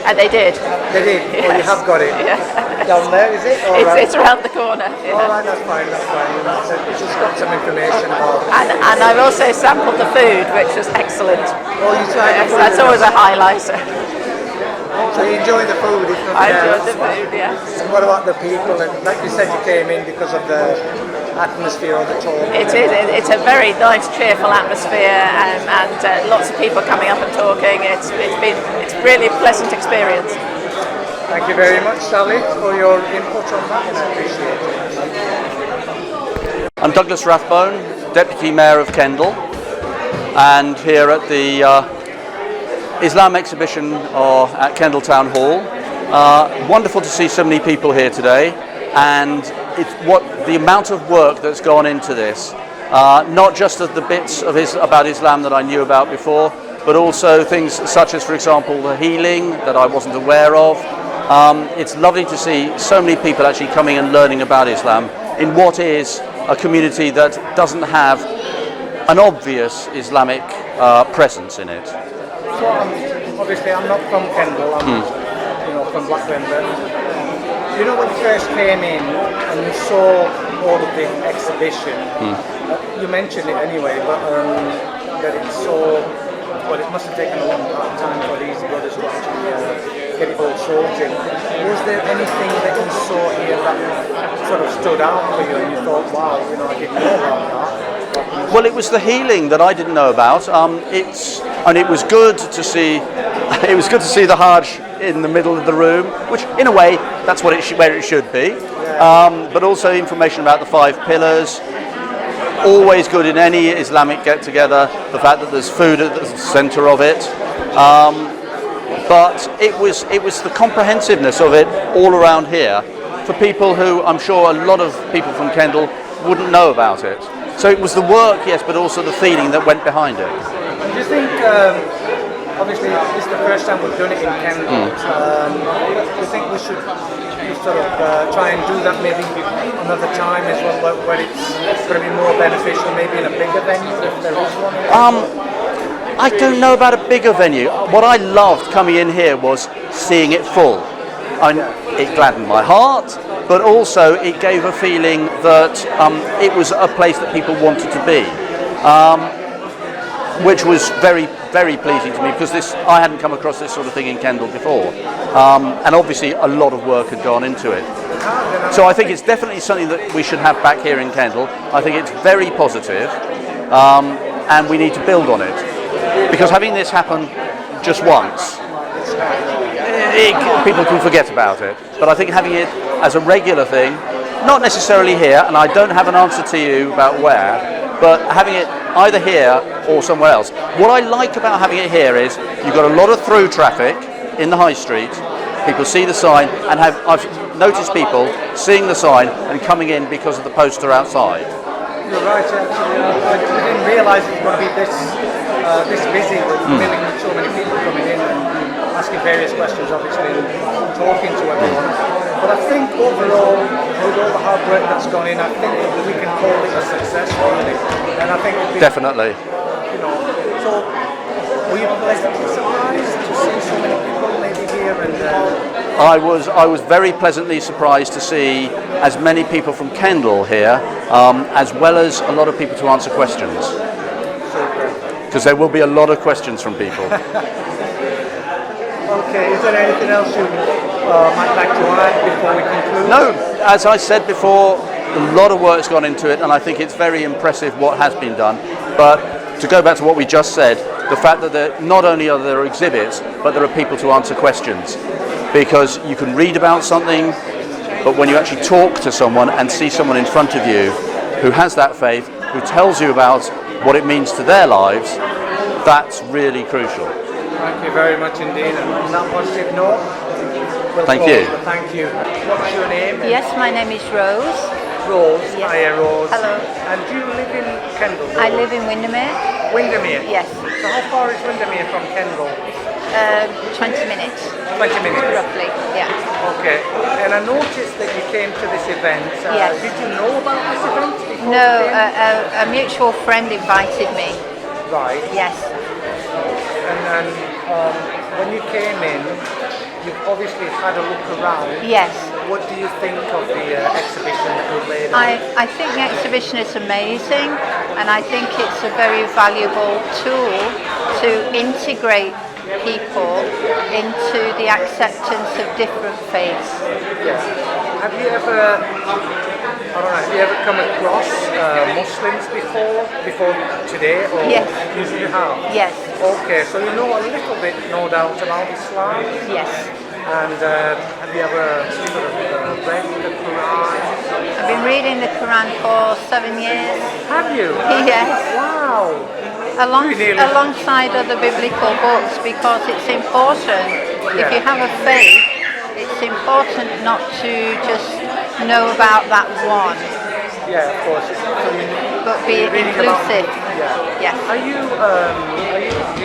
And they did. They did? Yes. Oh, you have got it? Yeah. Down there, is it? It's around the corner. Yeah. All right, that's fine, that's fine. It's just got some information about it. And I've also sampled the food, which was excellent. Oh, you tried the food? That's always a highlight. So you enjoy the food? I enjoyed the food, yes. And what about the people? And like you said, you came in because of the atmosphere of the talk. It is. It's a very nice, cheerful atmosphere, and lots of people coming up and talking. It's really a pleasant experience. Thank you very much, Sally, for your input on that, and I appreciate it. I'm Douglas Rathbone, Deputy Mayor of Kendal, and here at the Islam exhibition at Kendal Town Hall. Wonderful to see so many people here today, and it's the amount of work that's gone into this. Not just of the bits of about Islam that I knew about before, but also things such as, for example, the healing that I wasn't aware of. It's lovely to see so many people actually coming and learning about Islam in what is a community that doesn't have an obvious Islamic presence in it. So obviously I'm not from Kendal, I'm from Blackburn, but you know when you first came in and you saw all of the exhibition, you mentioned it anyway, but that it's so, well, it must have taken a long time for these brothers to actually get it all sorted. Was there anything that you saw here that sort of stood out for you and you thought, wow, I didn't know about that? Well, it was the healing that I didn't know about. It was good to see. It was good to see the Hajj in the middle of the room, which, in a way, that's where it should be. But also information about the 5 pillars. Always good in any Islamic get-together. The fact that there's food at the centre of it. But it was the comprehensiveness of it all around here for people who I'm sure a lot of people from Kendal wouldn't know about it. So it was the work, yes, but also the feeling that went behind it. Do you think, obviously this is the first time we've done it in Kendal, do you think we should sort of try and do that maybe another time as well, where it's going to be more beneficial, maybe in a bigger venue if there is one? I don't know about a bigger venue. What I loved coming in here was seeing it full. It gladdened my heart, but also it gave a feeling that it was a place that people wanted to be, which was very, very pleasing to me because I hadn't come across this sort of thing in Kendal before, and obviously a lot of work had gone into it. So I think it's definitely something that we should have back here in Kendal. I think it's very positive, and we need to build on it, because having this happen just once, people can forget about it. But I think having it as a regular thing, not necessarily here, and I don't have an answer to you about where, but having it either here or somewhere else. What I like about having it here is you've got a lot of through traffic in the high street. People see the sign, and I've noticed people seeing the sign and coming in because of the poster outside. You're right, actually. I didn't realise it was going to be this busy with so many people coming in and asking various questions, obviously, and talking to everyone. But I think overall, with all the hard work that's gone in, I think we can call it a success, really. And I think it'd be, definitely. So were you pleasantly surprised to see so many people maybe here? And I was very pleasantly surprised to see as many people from Kendal here, as well as a lot of people to answer questions. Because there will be a lot of questions from people. Okay, is there anything else you might like to add before we conclude? No, as I said before, a lot of work's gone into it, and I think it's very impressive what has been done. But to go back to what we just said, the fact that not only are there exhibits, but there are people to answer questions. Because you can read about something, but when you actually talk to someone and see someone in front of you, who has that faith, who tells you about what it means to their lives, that's really crucial. Thank you very much indeed. And on that positive note, we'll Thank close. you. Thank you. What's your name? Yes, my name is Rose. Rose. Yes. Hiya, Rose. Hello. And do you live in Kendal? I live in Windermere. Windermere? Yes. So how far is Windermere from Kendal? 20 minutes. 20 minutes? Roughly, yeah. Okay. And I noticed that you came to this event. Yes. Did you know about this event before No, you came? a mutual friend invited me. Right. Yes. And when you came in, you've obviously had a look around. Yes. What do you think of the exhibition that we've laid out? I think the exhibition is amazing, and I think it's a very valuable tool to integrate people into the acceptance of different faiths. Yeah. Have you ever, I don't know, have you ever come across Muslims before today? Or Yes. You have? Yes. Okay, so you know a little bit, no doubt, about Islam? Yes. And have you ever sort of read the Quran? I've been reading the Quran for 7 years. Have you? Yes. Wow. Alongside other biblical books, because it's important. If you have a faith, it's important not to just know about that one. Yeah, of course. But be inclusive. Yes. Do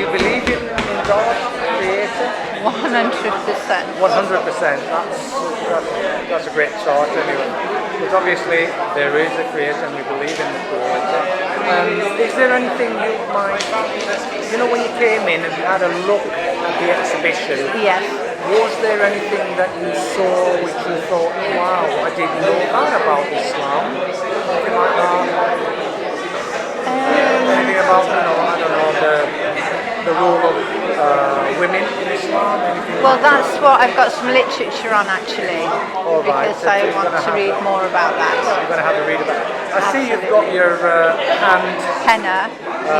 you believe in God, Creator? 100%. 100%. That's a great start anyway. Because obviously there is a Creator and we believe in the Creator. Is there anything you might, you know, when you came in and you had a look at the exhibition, yes. Was there anything that you saw which you thought, wow, I didn't know that about Islam? Anything like that? Anything about, you know, I don't know, the role of women in Islam? Anything Well, like that's what I've got some literature on actually, right. because So I you're want gonna to have read more about that. You're going to have to read about it. I see you've got your hand henna.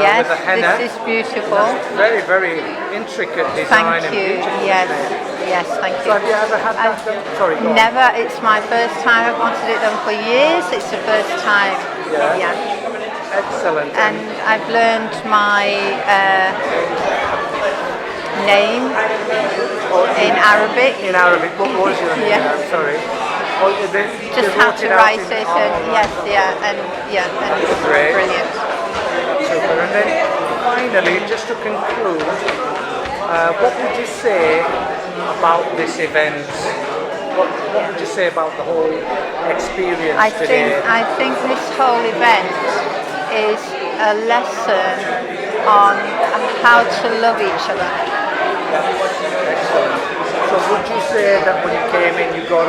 Yes, with the henna. this is beautiful. That's very, very intricate design. Thank and you. beautiful, Yes, isn't it? yes, thank you. So have you ever had that done? Sorry, go on. Never. It's my first time. I've wanted it done for years. It's the first time. Yeah. Yeah. Excellent. And I've learned my name in Arabic. In Arabic. What was your name? Yeah. Sorry. Oh, Just how to write it, and yes, and it's Great. brilliant. Super. And then finally, just to conclude, what would you say about this event? What would you say about the whole experience today? I think this whole event is a lesson on how to love each other. Excellent. So would you say that when you came in, you got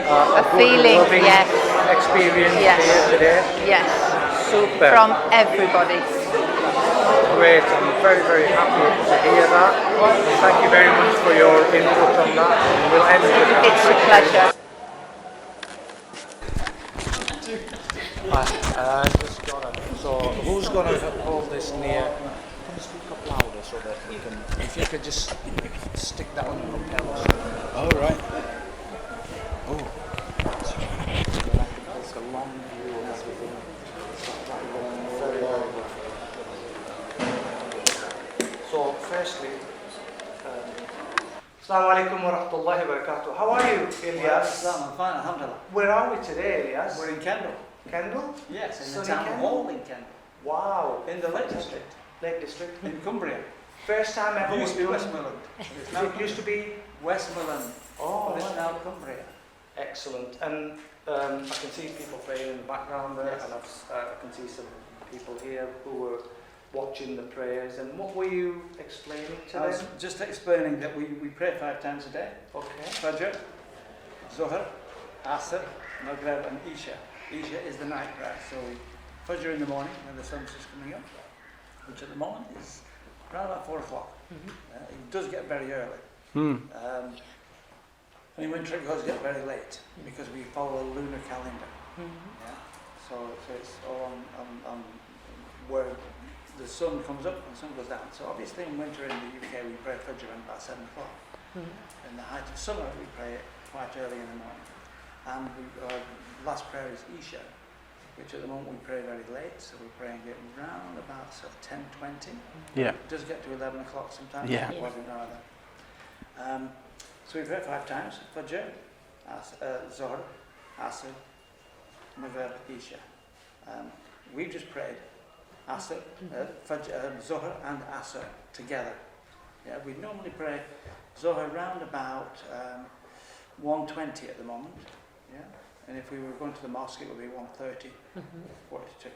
a good, feeling, loving yes. experience Yes. here today? Yes. Super. From everybody. Great. I'm very, very happy to hear that. Thank you very much for your input on that. We'll end with that. It's a pleasure. Just gonna. So who's gonna hold this near? Can you speak up louder so that we can? If you could just stick that on your lapels. All right. Oh. It's a long view of everything. Very, very good. So firstly, Assalamu alaikum wa rahmatullahi wa barakatuh. How are you, Ilyas? I'm fine, alhamdulillah. Where are we today, Ilyas? We're in Kendal. Kendal? Yes, in the Sunny town Kendal? hall in Kendal. Wow. In the Lake District. Lake District? In Cumbria. First time ever. It used to be we've done- Westmoreland. It used to be Westmoreland. Oh, but it's wow. now Cumbria. Excellent. And I can see people playing in the background there, Yes. and I can see some people here who were watching the prayers. And what were you explaining to I was them? just explaining that we pray 5 times a day. Okay. Fajr, Zohar, Asr, Maghrib and Isha. Isha is the night prayer. So Fajr in the morning when the sun's just coming up, which at the moment is around about 4 o'clock. It does get very early. And in winter it does get very late because we follow a lunar calendar. Yeah. So it's all on where the sun comes up and the sun goes down. So obviously in winter in the UK we pray Fajr around about 7 o'clock. In the height of summer we pray it quite early in the morning. And our last prayer is Isha which at the moment we pray very late, so we're praying it round about sort of 10:20. Yeah. It does get to 11 o'clock sometimes. Yeah. It wasn't rather. So we pray 5 times: Fajr, Zohr, Asr, Maghrib, Isha. We've just prayed Asr, Fajr, Zohr and Asr together. Yeah, we normally pray Zohr around about 1:20 at the moment. Yeah, and if we were going to the mosque, it would be 1:30, 42.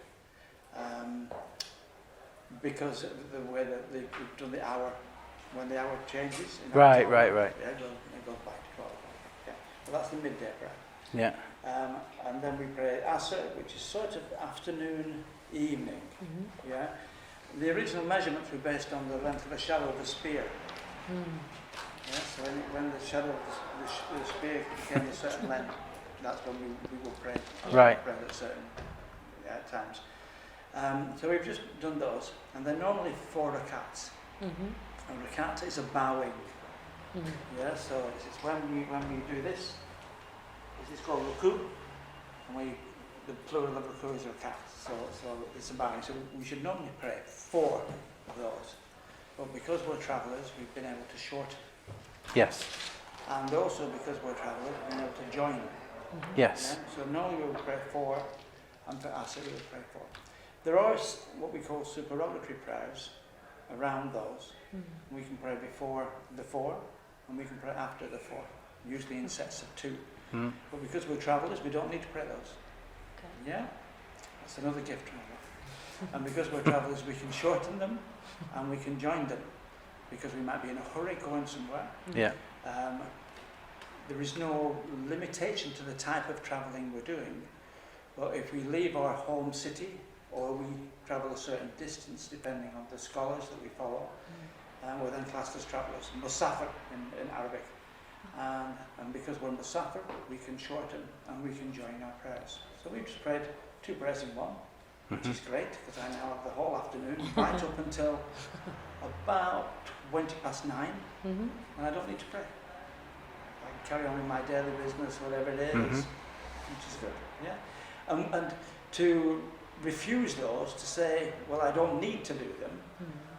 Because of the way that we've done the hour, when the hour changes. Right. Yeah, it goes back to 12. Yeah, well, that's the midday prayer. Yeah. And then we pray Asr, which is sort of afternoon, evening. Yeah. The original measurements were based on the length of a shadow of a spear. Yeah, so when the shadow of the spear became a certain length, that's when we will pray. Right. Pray at certain times. So we've just done those, and they're normally 4 rakats. A rakat is a bowing. Yeah, so it's when we do this. This is called ruku, and the plural of ruku is rakat. So it's a bowing. So we should normally pray 4 of those, but because we're travellers, we've been able to shorten. Yes. And also because we're travellers, we've been able to join them. Yes. Yeah? So normally we will pray 4, and for Asr we will pray 4. There are what we call supererogatory prayers around those. We can pray before the 4, and we can pray after the 4, usually in sets of 2. But because we're travellers, we don't need to pray those. Okay. Yeah? That's another gift from Allah. And because we're travellers, we can shorten them, and we can join them, because we might be in a hurry going somewhere. Yeah. There is no limitation to the type of travelling we're doing, but if we leave our home city, or we travel a certain distance, depending on the scholars that we follow, we're then classed as travellers. Musafir in Arabic. And because we're Musafir, we can shorten and we can join our prayers. So we've just prayed 2 prayers in 1, which is great, because I now have the whole afternoon, right up until about 20 past 9, and I don't need to pray. I can carry on with my daily business, whatever it is, which is good. Yeah, and to refuse those, to say, well, I don't need to do them,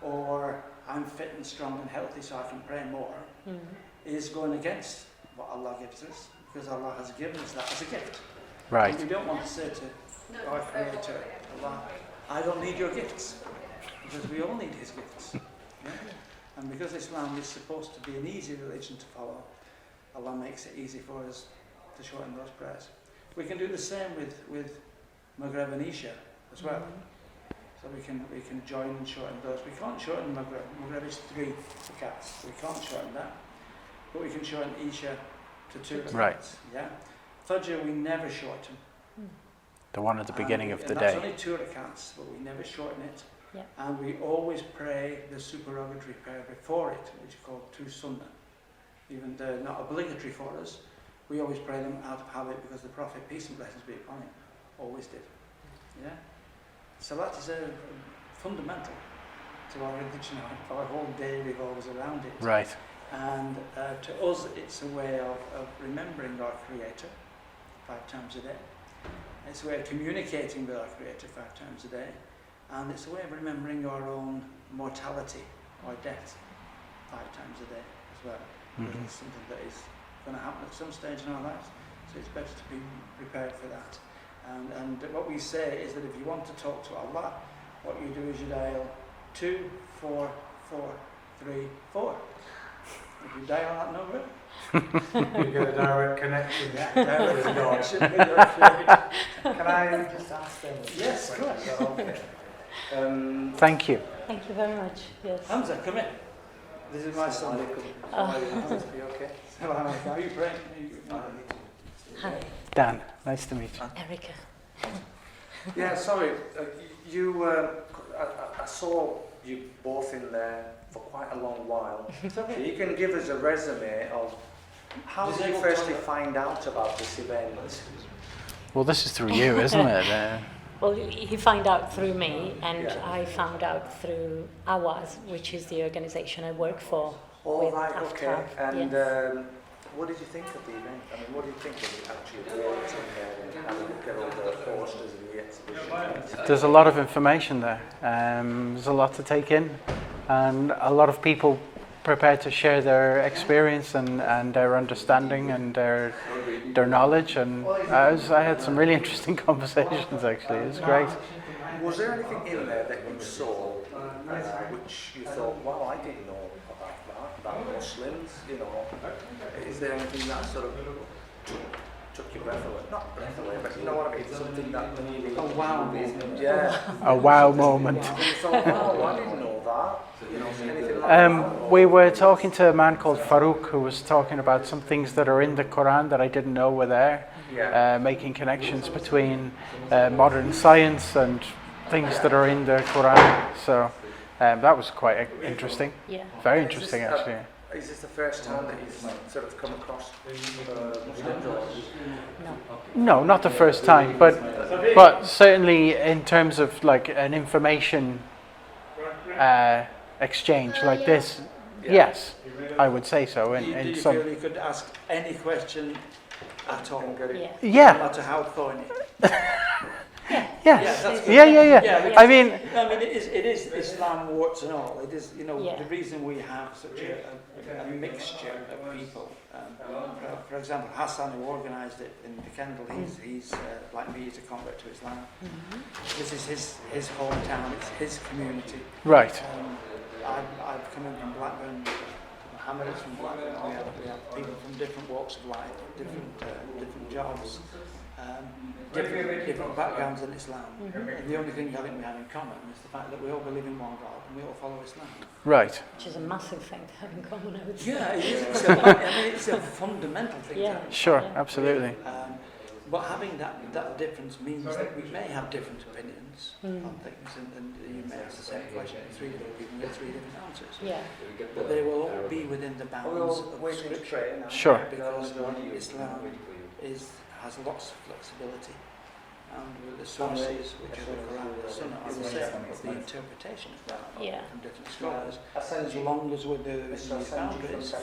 or I'm fit and strong and healthy so I can pray more, is going against what Allah gives us, because Allah has given us that as a gift. Right. And we don't want to say to our Creator, Allah, I don't need your gifts, because we all need His gifts. Yeah? And because Islam is supposed to be an easy religion to follow, Allah makes it easy for us to shorten those prayers. We can do the same with Maghrib and Isha as well. So we can join and shorten those. We can't shorten Maghrib. Maghrib is 3 rakats. We can't shorten that. But we can shorten Isha to 2 rakats. Right. Yeah. Fajr we never shorten. The one at the beginning of the that's day. only 2 rakats, but we never shorten it. Yeah. And we always pray the supererogatory prayer before it, which is called 2 sunnah. Even though they're not obligatory for us, we always pray them out of habit, because the Prophet, peace and blessings be upon him, always did. Yeah. Salat is fundamental to our religion. Our whole day revolves around it. Right. And to us, it's a way of remembering our Creator 5 times a day. It's a way of communicating with our Creator 5 times a day. And it's a way of remembering our own mortality, our death, 5 times a day as well. It's something that is going to happen at some stage in our lives. So it's better to be prepared for that. And what we say is that if you want to talk to Allah, what you do is you dial 2 4 4 3 4. If you dial that number, you get a direct connection. Yeah, direct connection. Can I just ask them? Yes, of course. Okay. Thank you. Thank you very much. Yes. Hamza, come in. This is my son. Hamza, you okay? Are you praying? Hi. Dan, nice to meet you. Erica. Yeah, sorry. I saw you both in there for quite a long while. So you can give us a resume of how did you firstly find out about this event? Well, this is through you, isn't it? Well, he found out through me, and I found out through Awaz, which is the organisation I work for. Oh, right, okay. And what did you think of the event? I mean, what do you think when you actually walked in there and had a look at all the posters and the exhibition? There's a lot of information there. There's a lot to take in, and a lot of people prepared to share their experience and their understanding and their knowledge. And I had some really interesting conversations. Actually, it was great. Was there anything in there that you saw which you thought, wow, I didn't know about Muslims? You know, is there anything that sort of took your breath away? Not breath away, but you know what I mean? Something that really... A wow moment. Yeah. A wow moment. You thought, wow, I didn't know that. You know, anything like that? We were talking to a man called Farouk who was talking about some things that are in the Quran that I didn't know were there, making connections between modern science and things that are in the Quran. So that was quite interesting. Yeah. Very interesting, actually. Is this the first time that you've sort of come across Muslims? Or? No, not the first time, but certainly in terms of like an information exchange like this, yes, I would say so. Did you feel you could ask any question at all? Yeah. No matter how thorny. Yeah. I mean, it is Islam warts and all. It is, you know, the reason we have such a mixture of people. For example, Hassan, who organised it in Kendal, he's like me, he's a convert to Islam. This is his hometown, it's his community. Right. I've come in from Blackburn. Mohammed is from Blackburn. We have people from different walks of life, different jobs. Different backgrounds in Islam. And the only thing I think we have in common is the fact that we all believe in one God and we all follow Islam. Right. Which is a massive thing to have in common, I would say. Yeah, it is. It's a fundamental thing to have. Sure, absolutely. But having that difference means that we may have different opinions on things, and you may ask the same question to three different people and get three different answers. Yeah. But they will all be within the bounds of Scripture. Sure. Because Islam has lots of flexibility, and with the sources which are the Quran and the Sunnah are the same, but the interpretation of that from different scholars, as long as we're within these boundaries,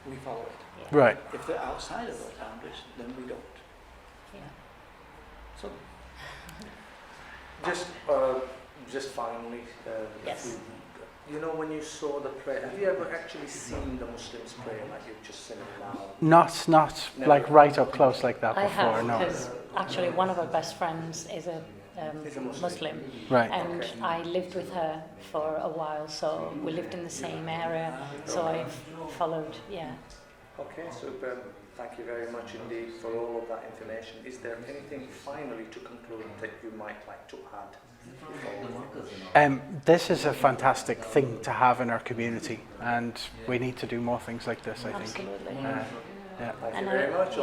we follow it. Right. If they're outside of those boundaries, then we don't. So, just finally, yes. You know, when you saw the prayer, have you ever actually seen the Muslims pray like you've just seen it now? Not like right up close like that I before. have, No. because actually one of our best friends is a Muslim, Right. and I lived with her for a while, so we lived in the same area, so I've followed, Okay, super. Thank you very much indeed for all of that information. Is there anything finally to conclude that you might like to add? This is a fantastic thing to have in our community, and we need to do more things like this, I think. Absolutely. Thank you very much.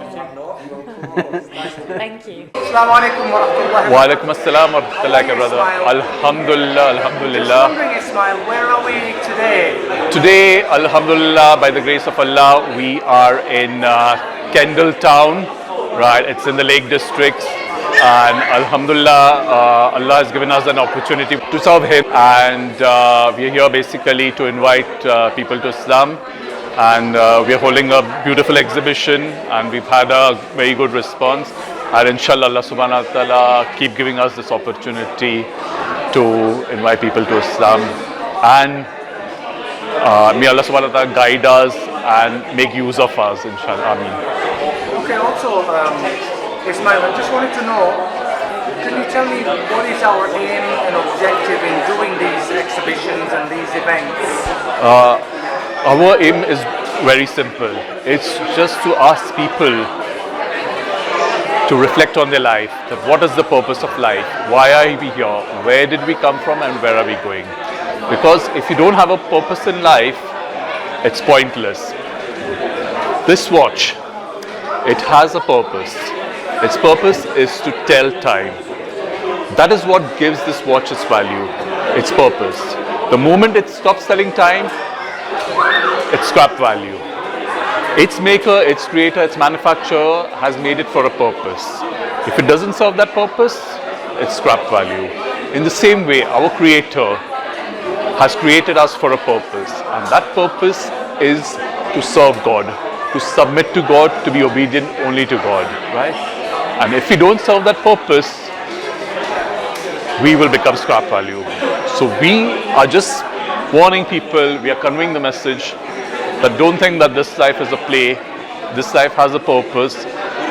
Thank you. Assalamu alaikum wa rahmatullahi Wa alaikum assalam wa rahmatullahi brother. Alhamdulillah, alhamdulillah. Wondering, Ismail, where are we today? Today, alhamdulillah, by the grace of Allah, we are in Kendal town, right? It's in the Lake District. And alhamdulillah, Allah has given us an opportunity to serve Him, and we are here basically to invite people to Islam, and we are holding a beautiful exhibition, and we've had a very good response, and inshallah Allah subhanahu wa ta'ala keep giving us this opportunity to invite people to Islam, and may Allah subhanahu wa ta'ala guide us and make use of us, inshallah. Ameen. Okay, also, Ismail, I just wanted to know, can you tell me what is our aim and objective in doing these exhibitions and these events? Our aim is very simple. It's just to ask people to reflect on their life, that what is the purpose of life, why are we here, where did we come from, and where are we going? Because if you don't have a purpose in life, it's pointless. This watch, it has a purpose. Its purpose is to tell time. That is what gives this watch its value, its purpose. The moment it stops telling time, it's scrap value. Its maker, its creator, its manufacturer has made it for a purpose. If it doesn't serve that purpose, it's scrap value. In the same way, our creator has created us for a purpose, and that purpose is to serve God. to submit to God, to be obedient only to God, right? And if we don't serve that purpose, we will become scrap value. So we are just warning people, we are conveying the message that don't think that this life is a play, this life has a purpose,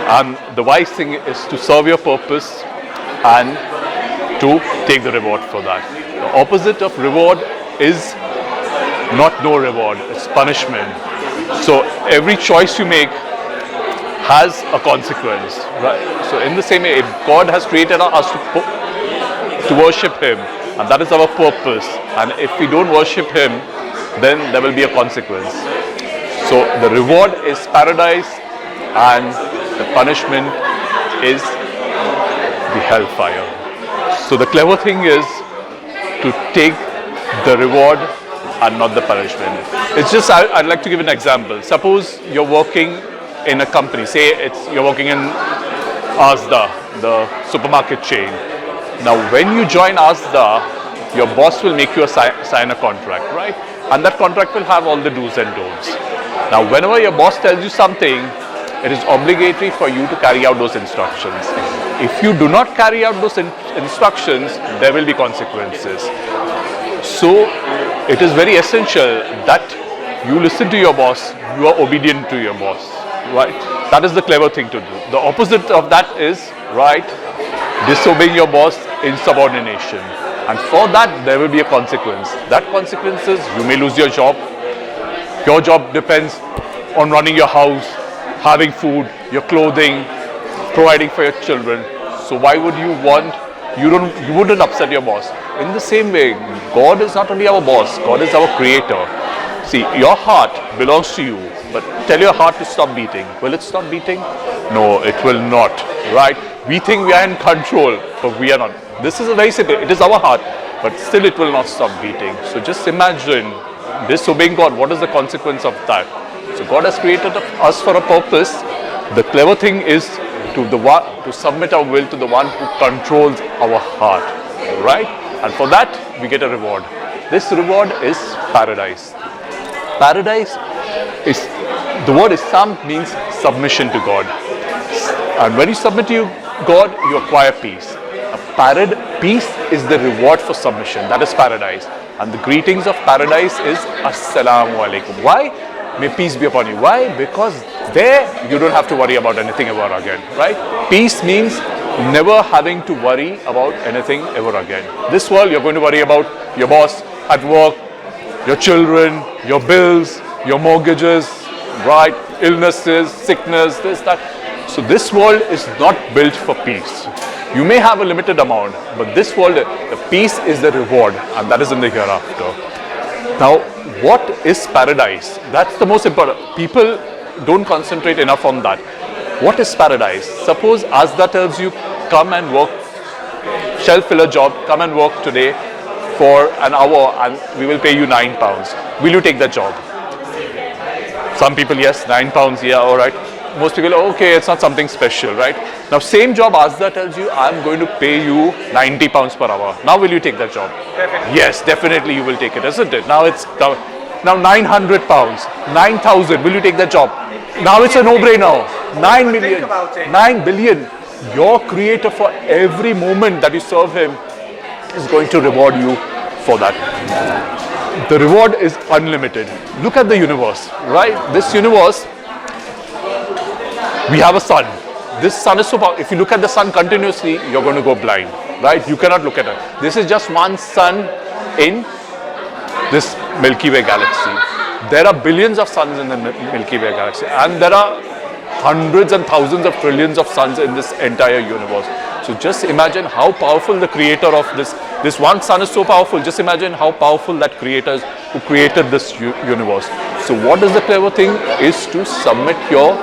and the wise thing is to serve your purpose and to take the reward for that. The opposite of reward is not no reward, it's punishment. So every choice you make has a consequence, right? So in the same way, if God has created us to worship Him, and that is our purpose, and if we don't worship Him, then there will be a consequence. So the reward is paradise, and the punishment is the hellfire. So the clever thing is to take the reward and not the punishment. It's just, I'd like to give an example. Suppose you're working in a company, say you're working in Asda, the supermarket chain. Now when you join Asda, your boss will make you sign a contract, right? And that contract will have all the do's and don'ts. Now whenever your boss tells you something, it is obligatory for you to carry out those instructions. If you do not carry out those instructions, there will be consequences. So it is very essential that you listen to your boss, you are obedient to your boss, right? That is the clever thing to do. The opposite of that is, right, disobeying your boss, insubordination. And for that, there will be a consequence. That consequence is you may lose your job. Your job depends on running your house, having food, your clothing, providing for your children. So why would you want, you wouldn't upset your boss. In the same way, God is not only our boss, God is our creator. See, your heart belongs to you, but tell your heart to stop beating. Will it stop beating? No, it will not, right? We think we are in control, but we are not. This is very simple. It is our heart, but still it will not stop beating. So just imagine disobeying God. What is the consequence of that? So God has created us for a purpose. The clever thing is to submit our will to the one who controls our heart, right? And for that, we get a reward. This reward is paradise. Paradise is, the word Islam means submission to God. And when you submit to God, you acquire peace. Peace is the reward for submission. That is paradise. And the greetings of paradise is Assalamu alaikum. Why? May peace be upon you. Why? Because there you don't have to worry about anything ever again, right? Peace means never having to worry about anything ever again. This world, you're going to worry about your boss at work, your children, your bills, your mortgages, right? Illnesses, sickness, this, that. So this world is not built for peace. You may have a limited amount, but this world, the peace is the reward, and that is in the hereafter. Now, what is paradise? That's the most important. People don't concentrate enough on that. What is paradise? Suppose Asda tells you, come and work, shelf filler job, come and work today for an hour and we will pay you £9. Will you take that job? Some people, yes, £9, yeah, all right. Most people, okay, it's not something special, right? Now, same job, Asda tells you, I'm going to pay you £90 per hour. Now, will you take that job? Definitely. Yes, definitely you will take it, isn't it? Now, it's now £900, 9,000. Will you take that job? Now, it's a no-brainer. 9 million, 9 billion. Your creator, for every moment that you serve him, is going to reward you for that. The reward is unlimited. Look at the universe, right? This universe, we have a sun. This sun is so powerful. If you look at the sun continuously, you're going to go blind, right? You cannot look at it. This is just one sun in this Milky Way galaxy. There are billions of suns in the Milky Way galaxy, and there are hundreds and thousands of trillions of suns in this entire universe. So just imagine how powerful the creator of this one sun is so powerful. Just imagine how powerful that creator is who created this universe. So what is the clever thing is to submit your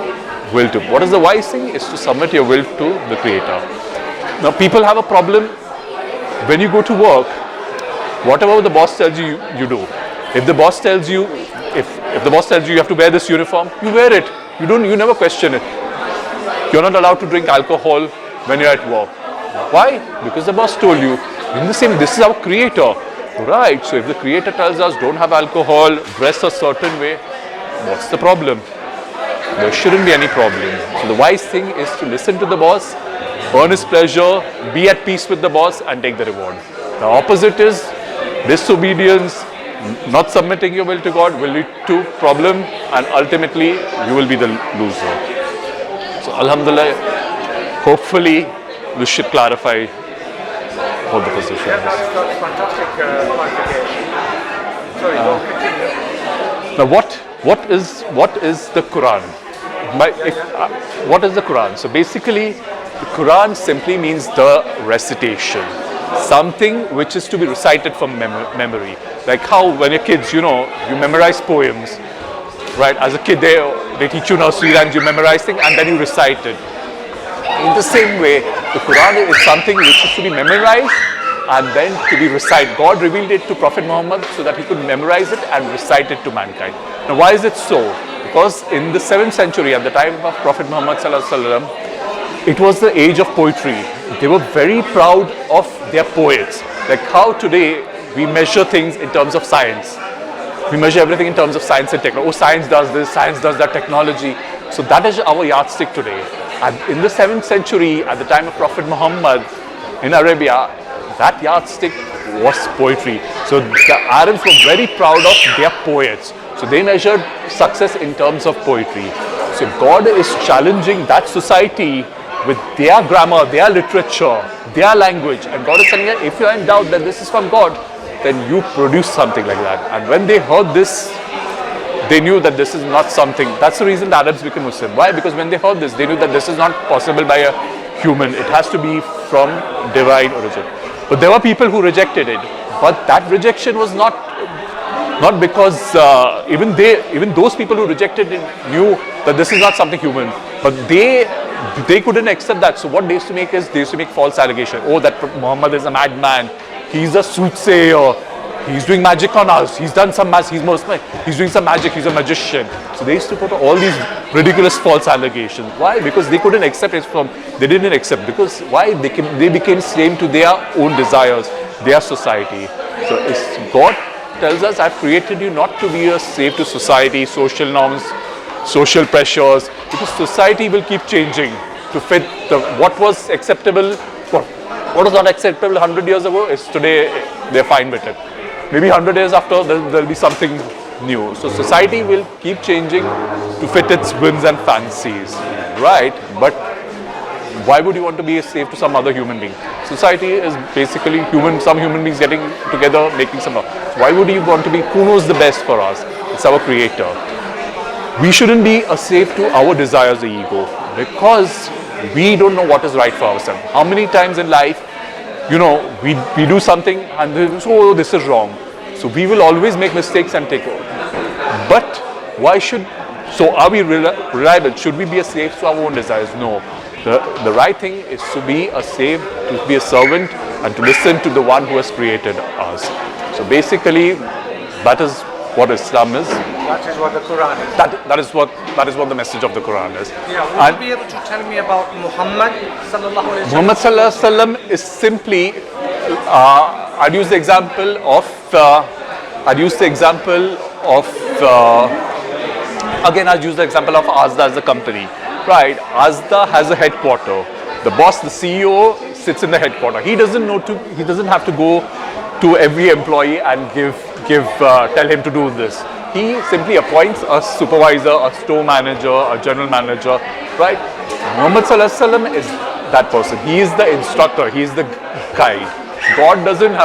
will to. What is the wise thing is to submit your will to the creator. Now people have a problem when you go to work. Whatever the boss tells you, you do. If the boss tells you, if the boss tells you have to wear this uniform, you wear it. You never question it. You're not allowed to drink alcohol when you're at work. Why? Because the boss told you. In the same, this is our creator, right? So if the creator tells us don't have alcohol, dress a certain way, what's the problem? There shouldn't be any problem. So the wise thing is to listen to the boss, earn his pleasure, be at peace with the boss, and take the reward. The opposite is disobedience, not submitting your will to God will lead to problem, and ultimately you will be the loser. So Alhamdulillah, hopefully this should clarify all the positions. Yeah, that's fantastic clarification. Sorry, don't continue. Now what is the Quran? What is the Quran? So basically, the Quran simply means the recitation. Something which is to be recited from memory. Like how when you're kids, you memorize poems, right? As a kid, they teach you nursery rhymes, you memorize things, and then you recite it. In the same way, the Quran is something which is to be memorized and then to be recited. God revealed it to Prophet Muhammad so that he could memorize it and recite it to mankind. Now, why is it so? Because in the 7th century, at the time of Prophet Muhammad sallallahu alaihi wasallam, it was the age of poetry. They were very proud of their poets. Like how today we measure things in terms of science. We measure everything in terms of science and technology. Oh, science does this, science does that, technology. So that is our yardstick today. And in the 7th century, at the time of Prophet Muhammad in Arabia, that yardstick was poetry. So the Arabs were very proud of their poets. So they measured success in terms of poetry. So God is challenging that society with their grammar, their literature, their language. And God is telling them, if you are in doubt that this is from God, then you produce something like that. And when they heard this, they knew that this is not something. That's the reason the Arabs became Muslim. Why? Because when they heard this, they knew that this is not possible by a human. It has to be from divine origin. But there were people who rejected it. But that rejection was not because even those people who rejected it knew that this is not something human. But they couldn't accept that. So what they used to make is they used to make false allegations. Oh, that Muhammad is a madman. He's a soothsayer. He's doing magic on us. He's done some he's doing some magic. He's a magician. So they used to put all these ridiculous false allegations. Why? Because they couldn't accept it they didn't accept. Because why? They became slave to their own desires, their society. So God tells us, I've created you not to be a slave to society, social norms, social pressures, because society will keep changing to fit what was acceptable, what was not acceptable 100 years ago is today they're fine with it. Maybe 100 years after there'll be something new. So society will keep changing to fit its whims and fancies, right? But why would you want to be a slave to some other human being? Society is basically some human beings getting together, making some law. So why would you want to be, who knows the best for us? It's our creator. We shouldn't be a slave to our desires, the ego, because we don't know what is right for ourselves. How many times in life, we do something and oh, this is wrong. So we will always make mistakes and take over. But are we reliable? Should we be a slave to our own desires? No. The right thing is to be a slave, to be a servant, and to listen to the one who has created us. So basically, that is what Islam is. That is what the Quran is. That is what the message of the Quran is. Yeah, would you be able to tell me about Muhammad sallallahu alaihi wasallam? Muhammad sallallahu alaihi wasallam is simply. I'd use the example of. Again, I'll use the example of Asda as a company. Right, Asda has a headquarter. The boss, the CEO, sits in the headquarter. He doesn't have to go to every employee and tell him to do this. He simply appoints a supervisor, a store manager, a general manager, right? Muhammad sallallahu alaihi wasallam is that person. He is the instructor. He is the guide. God doesn't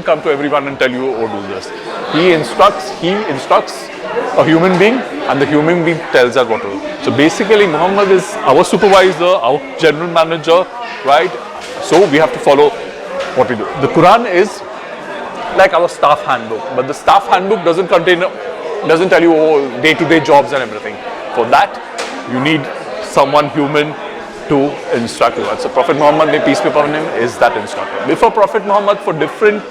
come to everyone and tell you, oh, do this. He instructs a human being, and the human being tells us what to do. So basically, Muhammad is our supervisor, our general manager, right? So we have to follow what we do. The Quran is like our staff handbook, but the staff handbook doesn't tell you day-to-day jobs and everything. For that, you need someone human to instruct you. So Prophet Muhammad, may peace be upon him, is that instructor. Before Prophet Muhammad, for different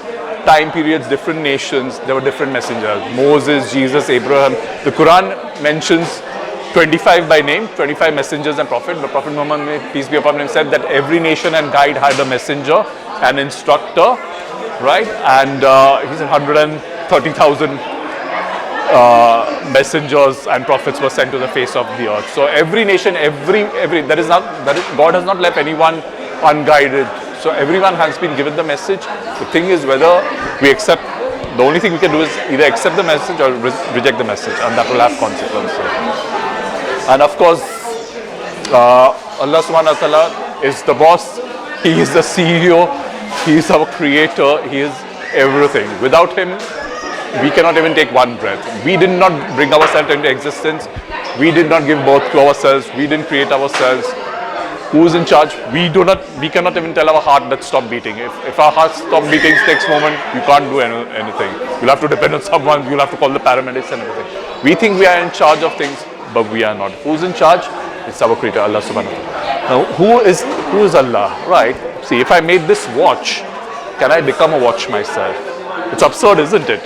time periods, different nations, there were different messengers. Moses, Jesus, Abraham. The Quran mentions 25 by name, 25 messengers and prophets. But Prophet Muhammad, may peace be upon him, said that every nation and guide had a messenger, an instructor, right? And he said 130,000 messengers and prophets were sent to the face of the earth. So every nation, God has not left anyone unguided. So everyone has been given the message. The thing is whether we accept. The only thing we can do is either accept the message or reject the message, and that will have consequences. And of course, Allah subhanahu wa ta'ala is the boss. He is the CEO. He is our creator. He is everything. Without him, we cannot even take one breath. We did not bring ourselves into existence. We did not give birth to ourselves. We didn't create ourselves. Who's in charge? We cannot even tell our heart that stop beating. If our heart stop beating next moment, you can't do anything. You'll have to depend on someone. You'll have to call the paramedics and everything. We think we are in charge of things, but we are not. Who's in charge? It's our creator, Allah subhanahu wa ta'ala. Now, who is Allah? Right? See, if I made this watch, can I become a watch myself? It's absurd, isn't it?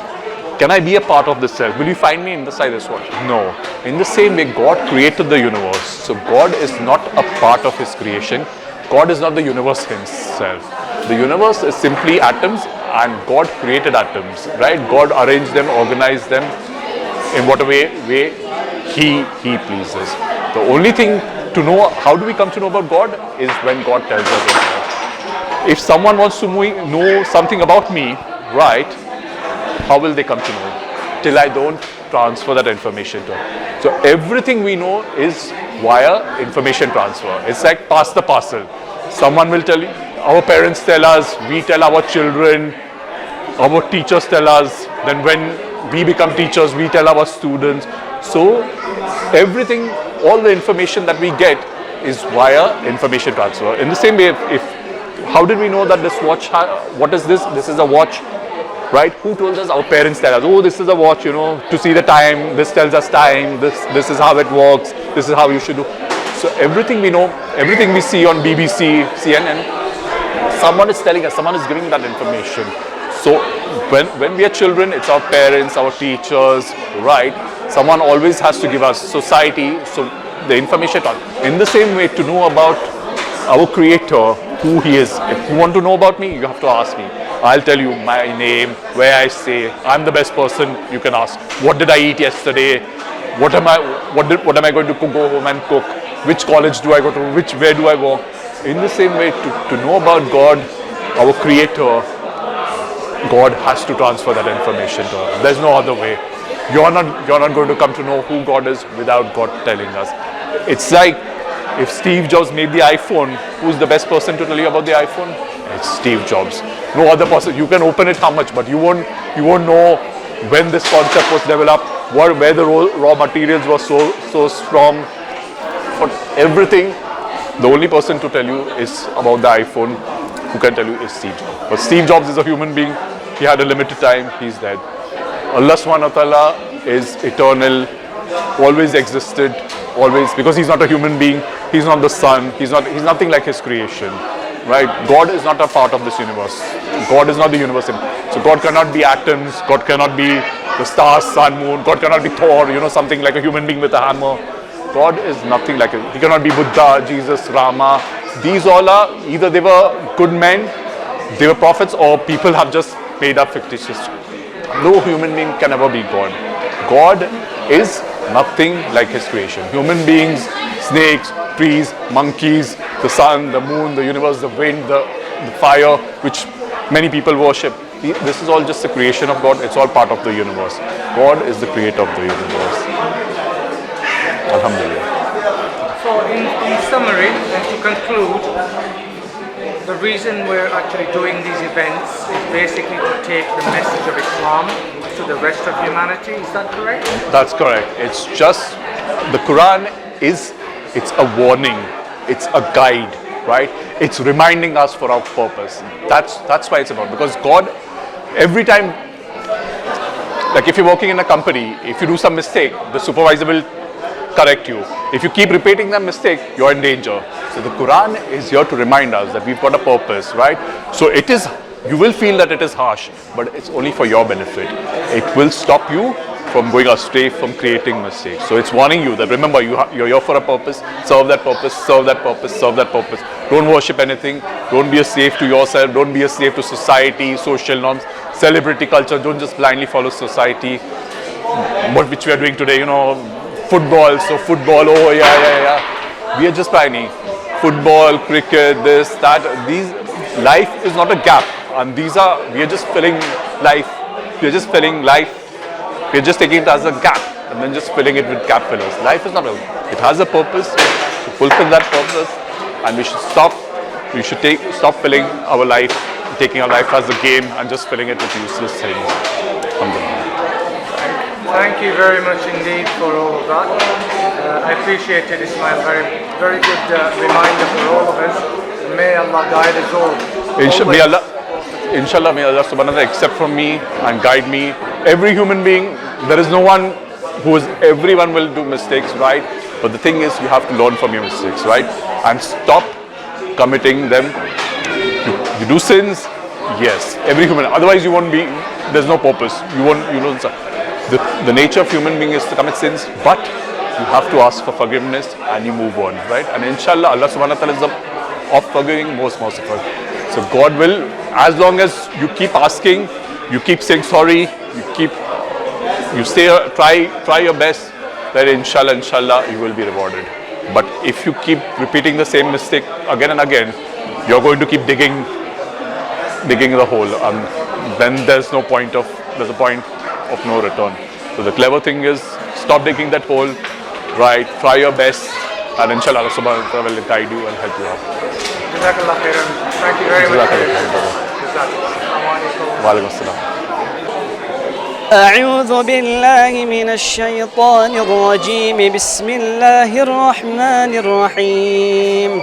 Can I be a part of this self? Will you find me inside this watch? No. In the same way, God created the universe. So God is not a part of his creation. God is not the universe himself. The universe is simply atoms, and God created atoms, right? God arranged them, organized them in whatever way he pleases. The only thing to know, how do we come to know about God, is when God tells us himself. If someone wants to know something about me, right, how will they come to know? Till I don't transfer that information to them. So everything we know is via information transfer. It's like pass the parcel. Someone will tell you, our parents tell us, we tell our children, our teachers tell us, then when we become teachers, we tell our students. So everything, all the information that we get is via information transfer. In the same way, how did we know that this watch, what is this? This is a watch. Right? Who told us? Our parents tell us, oh, this is a watch, to see the time, this tells us time, this is how it works, this is how you should do. So everything we know, everything we see on BBC, CNN, someone is telling us, someone is giving that information. So when we are children, it's our parents, our teachers, right? Someone always has to give us society, so the information. In the same way, to know about our creator, who he is, if you want to know about me, you have to ask me. I'll tell you my name, where I stay. I'm the best person you can ask. What did I eat yesterday? What am I going to go home and cook? Which college do I go to? Where do I work? In the same way, to know about God, our creator, God has to transfer that information to us. There's no other way. You're not going to come to know who God is without God telling us. It's like if Steve Jobs made the iPhone, who's the best person to tell you about the iPhone? It's Steve Jobs. No other person. You can open it how much, but you won't know when this concept was developed, where the raw materials were sourced from. For everything, the only person to tell you is about the iPhone, who can tell you is Steve Jobs. But Steve Jobs is a human being. He had a limited time. He's dead. Allah subhanahu wa ta'ala is eternal, always existed, always, because he's not a human being. He's not the sun. He's nothing like his creation. Right? God is not a part of this universe. God is not the universe. So God cannot be atoms. God cannot be the stars, sun, moon. God cannot be Thor, something like a human being with a hammer. God is nothing like it. He cannot be Buddha, Jesus, Rama. These all are, either they were good men, they were prophets, or people have just made up fictitious. No human being can ever be God. God is nothing like his creation. Human beings, snakes, trees, monkeys, the sun, the moon, the universe, the wind, the fire, which many people worship. This is all just the creation of God. It's all part of the universe. God is the creator of the universe. Alhamdulillah. So in summary, and to conclude, the reason we're actually doing these events is basically to take the message of Islam to the rest of humanity. Is that correct? That's correct. It's just, the Quran it's a warning. It's a guide, right? It's reminding us for our purpose. That's why it's about, because God, every time, like if you're working in a company, if you do some mistake, the supervisor will correct you. If you keep repeating that mistake, you're in danger. So the Quran is here to remind us that we've got a purpose, right? So it is, you will feel that it is harsh, but it's only for your benefit. It will stop you from going astray, from creating mistakes. So it's warning you that, remember, you're here for a purpose. Serve that purpose, serve that purpose, serve that purpose. Don't worship anything. Don't be a slave to yourself. Don't be a slave to society, social norms, celebrity culture. Don't just blindly follow society. which we are doing today, football, so football, oh yeah. We are just tiny. Football, cricket, this, that, life is not a gap, and we are just filling life. We are just filling life. We are just taking it as a gap and then just filling it with gap fillers. Life is not it has a purpose, to fulfill that purpose, and we should stop filling our life, taking our life as a game and just filling it with useless things. Thank you very much indeed for all of that. I appreciate it, Ismail. Very, very good reminder for all of us. May Allah guide us all. Inshallah, may Allah subhanahu wa ta'ala accept from me and guide me. Every human being, there is no one everyone will do mistakes, right? But the thing is, you have to learn from your mistakes, right? And stop committing them. You do sins, yes. Every human, otherwise you won't be, there's no purpose. The nature of human being is to commit sins, but you have to ask for forgiveness and you move on, right? And inshallah, Allah subhanahu wa ta'ala is the of forgiving, most merciful. So God will, as long as you keep asking, you keep saying sorry, try your best, then inshallah, you will be rewarded. But if you keep repeating the same mistake again and again, you're going to keep digging the hole, and then there's a point of no return. So the clever thing is, stop digging that hole, right? Try your best, and inshallah Allah subhanahu wa ta'ala will guide you and help you out. Jazakallah khairan. Thank you very much. Walaikum assalam. أعوذ بالله من الشيطان الرجيم بسم الله الرحمن الرحيم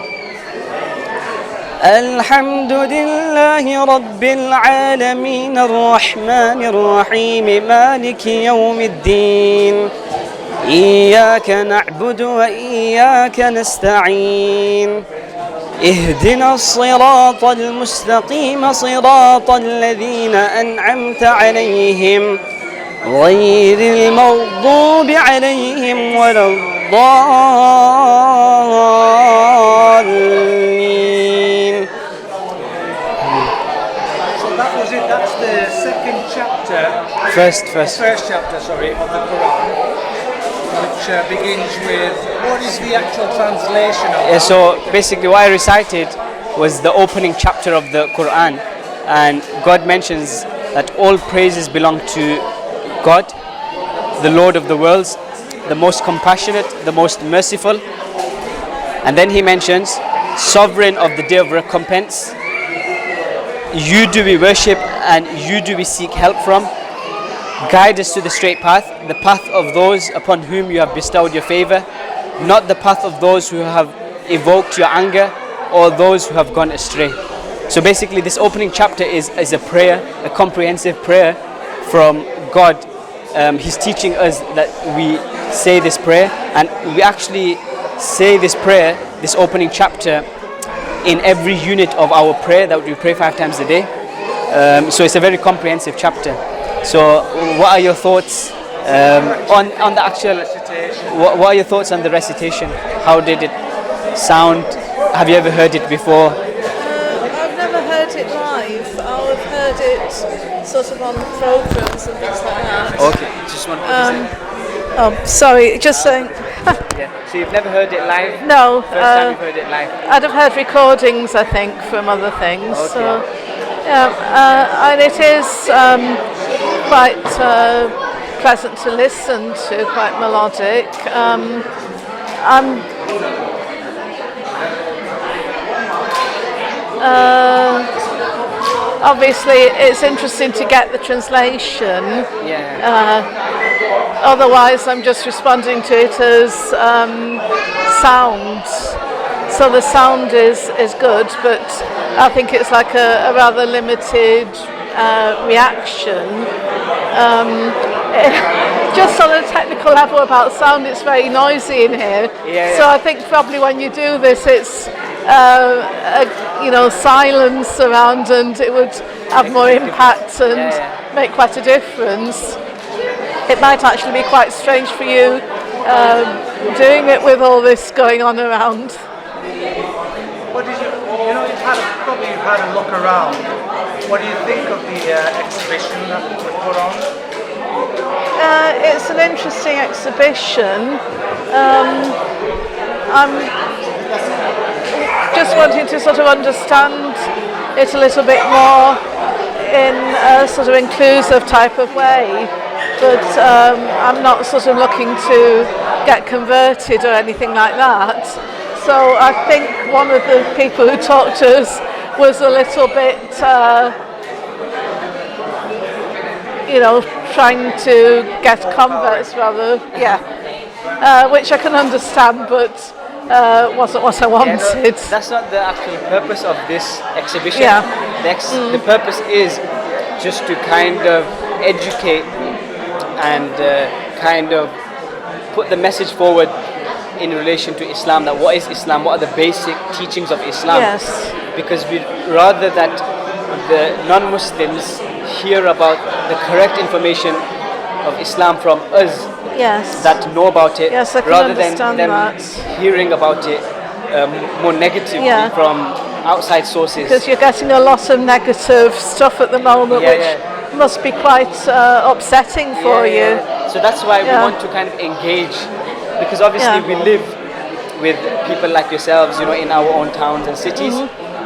الحمد لله رب العالمين الرحمن الرحيم مالك يوم الدين إياك نعبد وإياك نستعين اهدنا الصراط المستقيم صراط الذين أنعمت عليهم غير المغضوب عليهم ولا الضالين. So that was it. That's the second chapter. First chapter, sorry, of the Quran, which begins with what is the actual translation of that? So basically, what I recited was the opening chapter of the Quran, and God mentions that all praises belong to God, the Lord of the worlds, the most compassionate, the most merciful. And then he mentions, sovereign of the day of recompense, you do we worship and you do we seek help from. Guide us to the straight path, the path of those upon whom you have bestowed your favor, not the path of those who have evoked your anger or those who have gone astray. So basically this opening chapter is a prayer, a comprehensive prayer from God. He's teaching us that we say this prayer, and we actually say this prayer, this opening chapter, in every unit of our prayer that we pray 5 times a day. So it's a very comprehensive chapter. So what are your thoughts on the actual recitation? What are your thoughts on the recitation? How did it sound? Have you ever heard it before? I've never heard it live. I've heard it sort of on programs and things like that. Okay, just one. Oh, sorry, just saying. Yeah. So you've never heard it live? No. First time you've heard it live? I'd have heard recordings, I think, from other things. Okay. So, yeah, and it is quite pleasant to listen to, quite melodic. Obviously, it's interesting to get the translation. Yeah. Otherwise, I'm just responding to it as sound. So the sound is good, but I think it's like a rather limited reaction. Just on a technical level about sound, it's very noisy in here. Yeah. So I think probably when you do this, it's silence around, and it would have more impact and make quite a difference. It might actually be quite strange for you doing it with all this going on around. What did you've had a look around. What do you think of the exhibition that was put on? It's an interesting exhibition. I'm just wanting to sort of understand it a little bit more in a sort of inclusive type of way, but I'm not sort of looking to get converted or anything like that. So I think one of the people who talked to us was a little bit, trying to get converts rather, which I can understand, but wasn't what I wanted. Yeah, no, that's not the actual purpose of this exhibition. Yeah. The purpose is just to kind of educate and kind of put the message forward in relation to Islam, that what is Islam, what are the basic teachings of Islam. Yes. Because we rather that the non-Muslims hear about the correct information of Islam from us Yes. that know about it, Yes, I can rather than understand them that. hearing about it more negatively from outside sources. Because you're getting a lot of negative stuff at the moment, Yeah, which must be quite upsetting for you. So that's why we Yeah. want to kind of engage, because obviously we live with people like yourselves, in our own towns and cities.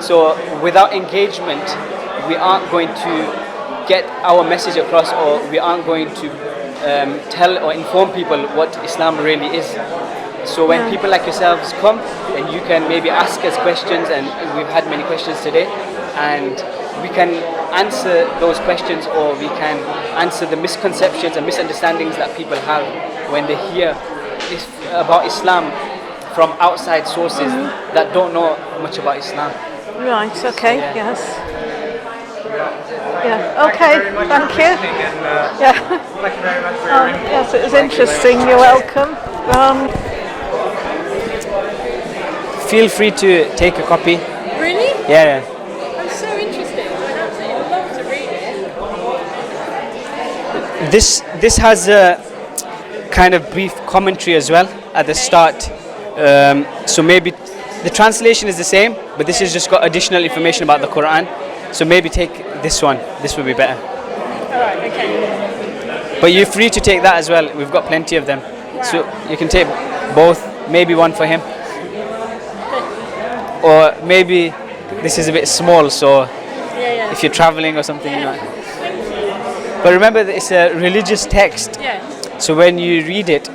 So without engagement, we aren't going to get our message across, or we aren't going to tell or inform people what Islam really is. So when people like yourselves come, then you can maybe ask us questions, and we've had many questions today, and we can answer those questions, or we can answer the misconceptions and misunderstandings that people have when they hear about Islam from outside sources that don't know much about Islam. Right, okay, So, yes. Yeah, okay, thank you. Yeah. Thank you very much for your input. Yes, it was interesting, you're welcome. Feel free to take a copy. Really? Yeah. I'm so interested. I'd absolutely love to read it. This has a kind of brief commentary as well at the start. So maybe the translation is the same, but this has just got additional information about the Quran. So maybe take this one. This will be better. Alright, okay. But you're free to take that as well. We've got plenty of them. So you can take both, maybe one for him. Or maybe this is a bit small, so if you're traveling or something. But remember that it's a religious text. So when you read it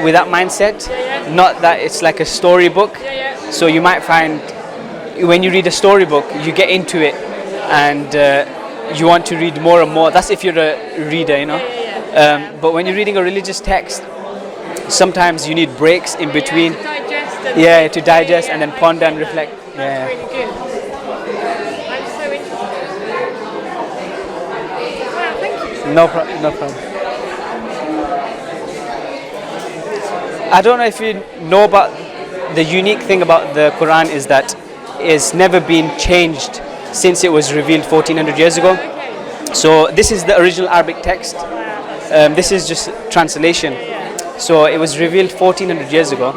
with that mindset, not that it's like a storybook. So you might find when you read a storybook, you get into it and you want to read more and more. That's if you're a reader, But when you're reading a religious text, sometimes you need breaks in between. To digest and then ponder and reflect. That's really good. I'm so interested. Wow, thank you. No problem. I don't know if you know about the unique thing about the Quran is that it's never been changed since it was revealed 1400 years ago. So this is the original Arabic text. This is just translation. So it was revealed 1400 years ago.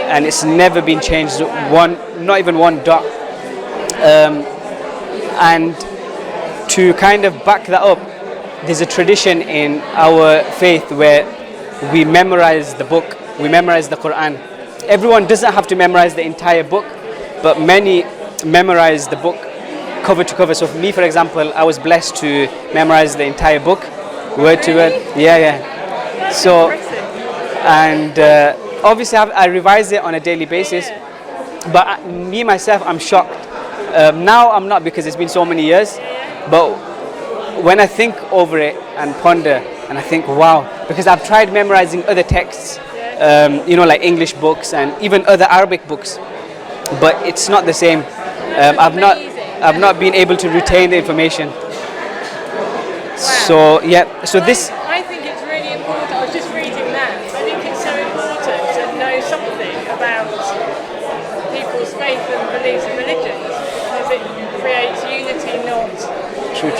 And it's never been changed, not even one dot. And to kind of back that up, there's a tradition in our faith where we memorize the book, we memorize the Quran. Everyone doesn't have to memorize the entire book, but many memorize the book cover to cover. So for me, for example, I was blessed to memorize the entire book, word to word. That's so, impressive. and obviously I revise it on a daily basis, but me myself, I'm shocked. Now I'm not, because it's been so many years, but when I think over it and ponder, and I think, wow, because I've tried memorizing other texts, like English books and even other Arabic books, but it's not the same. I've not been able to retain the information. So this. I think it's really important. I was just reading that. I think it's so important to know something about people's faith and beliefs and religions, because it creates unity, not True.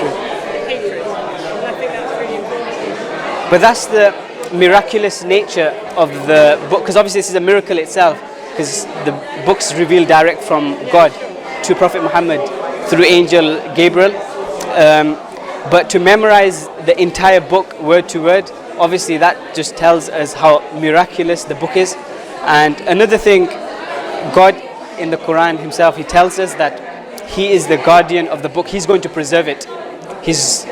hatred. And I think that's really important. But that's the miraculous nature of the book, because obviously this is a miracle itself, because the book's revealed direct from God to Prophet Muhammad through angel Gabriel. But to memorize the entire book word to word, obviously that just tells us how miraculous the book is. And another thing, God in the Quran himself, he tells us that he is the guardian of the book. He's going to preserve it. He's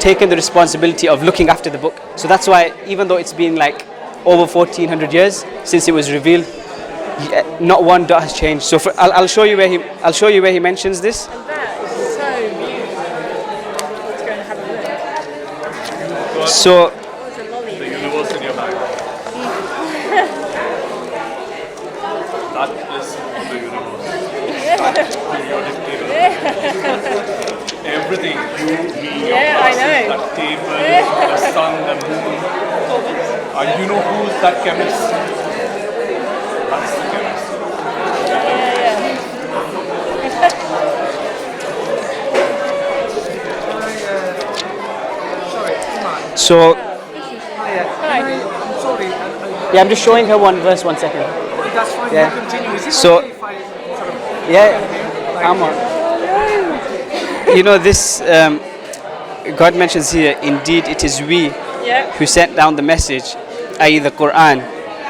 taken the responsibility of looking after the book. So that's why, even though it's been like over 1400 years since it was revealed, not one dot has changed. So I'll show you where he mentions this. And that is so beautiful. Let's go and have a look. So There's a lolly. The universe in your mind. That is the universe. That periodic table. Everything, you, me, your Yeah, I know. that table, the sun, the moon. And you know who's that chemist? That's the chemist. So Hi. I'm sorry. yeah, I'm just showing her one verse. 1 second. That's fine. Yeah. You continue. Is it So okay if I sort of... yeah, I'm on. You know this. God mentions here. Indeed, it is we who sent down the message, i.e., the Quran,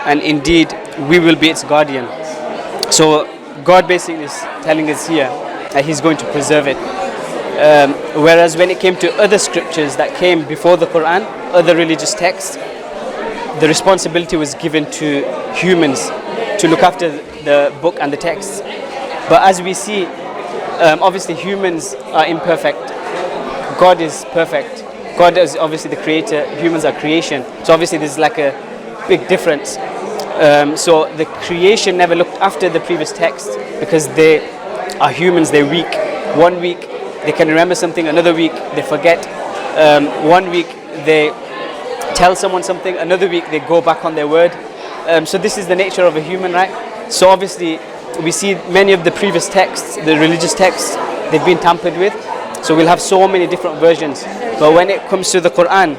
and indeed we will be its guardian. So God basically is telling us here that He's going to preserve it. Whereas when it came to other scriptures that came before the Quran, other religious texts, the responsibility was given to humans to look after the book and the texts. But as we see, obviously humans are imperfect. God is perfect. God is obviously the creator. Humans are creation. So obviously there's like a big difference. So the creation never looked after the previous text because they are humans. They're weak. 1 week they can remember something. Another week they forget. 1 week they tell someone something. Another week they go back on their word. So this is the nature of a human, right? So obviously we see many of the previous texts, the religious texts, they've been tampered with. So we'll have so many different versions. But when it comes to the Quran,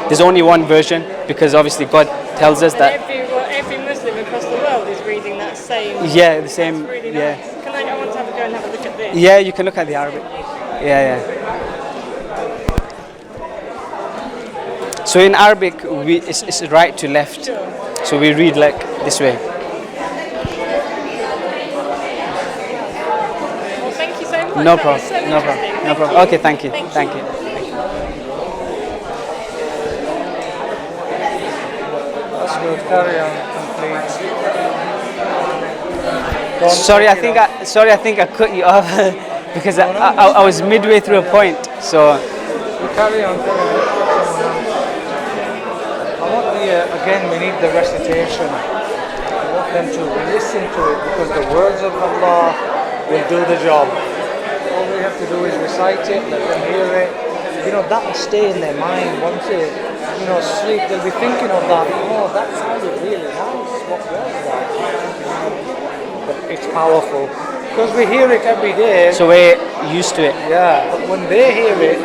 there's only one version because obviously God tells us that. Every Muslim across the world is reading that same. Yeah, the same. That's really Yeah. nice. I want to have a go and have a look at this. Yeah, you can look at the Arabic. Yeah. So in Arabic, it's right to left. So we read like this way. Well, thank you so much. No That problem. was so No problem. interesting. No problem. Okay, thank you. Thank you. That's good. Carry on. Complete. Sorry, I think I cut you off because I was midway through a point. So Carry on. I want again, we need the recitation. I want them to listen to it because the words of Allah will do the job. All we have to do is recite it, let them hear it. You know, that will stay in their mind once they, sleep. They'll be thinking of that. Oh, that sounded really nice. What was that? But it's powerful because we hear it every day. So we're used to it. Yeah, but when they hear it,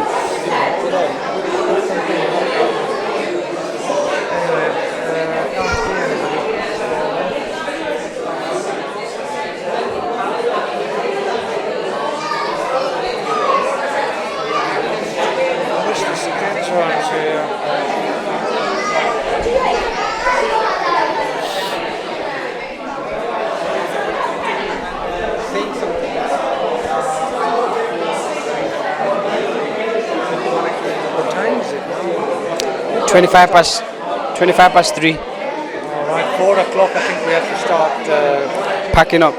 what time is it now? 25 past 3. All right, 4 o'clock. I think we have to start Packing up.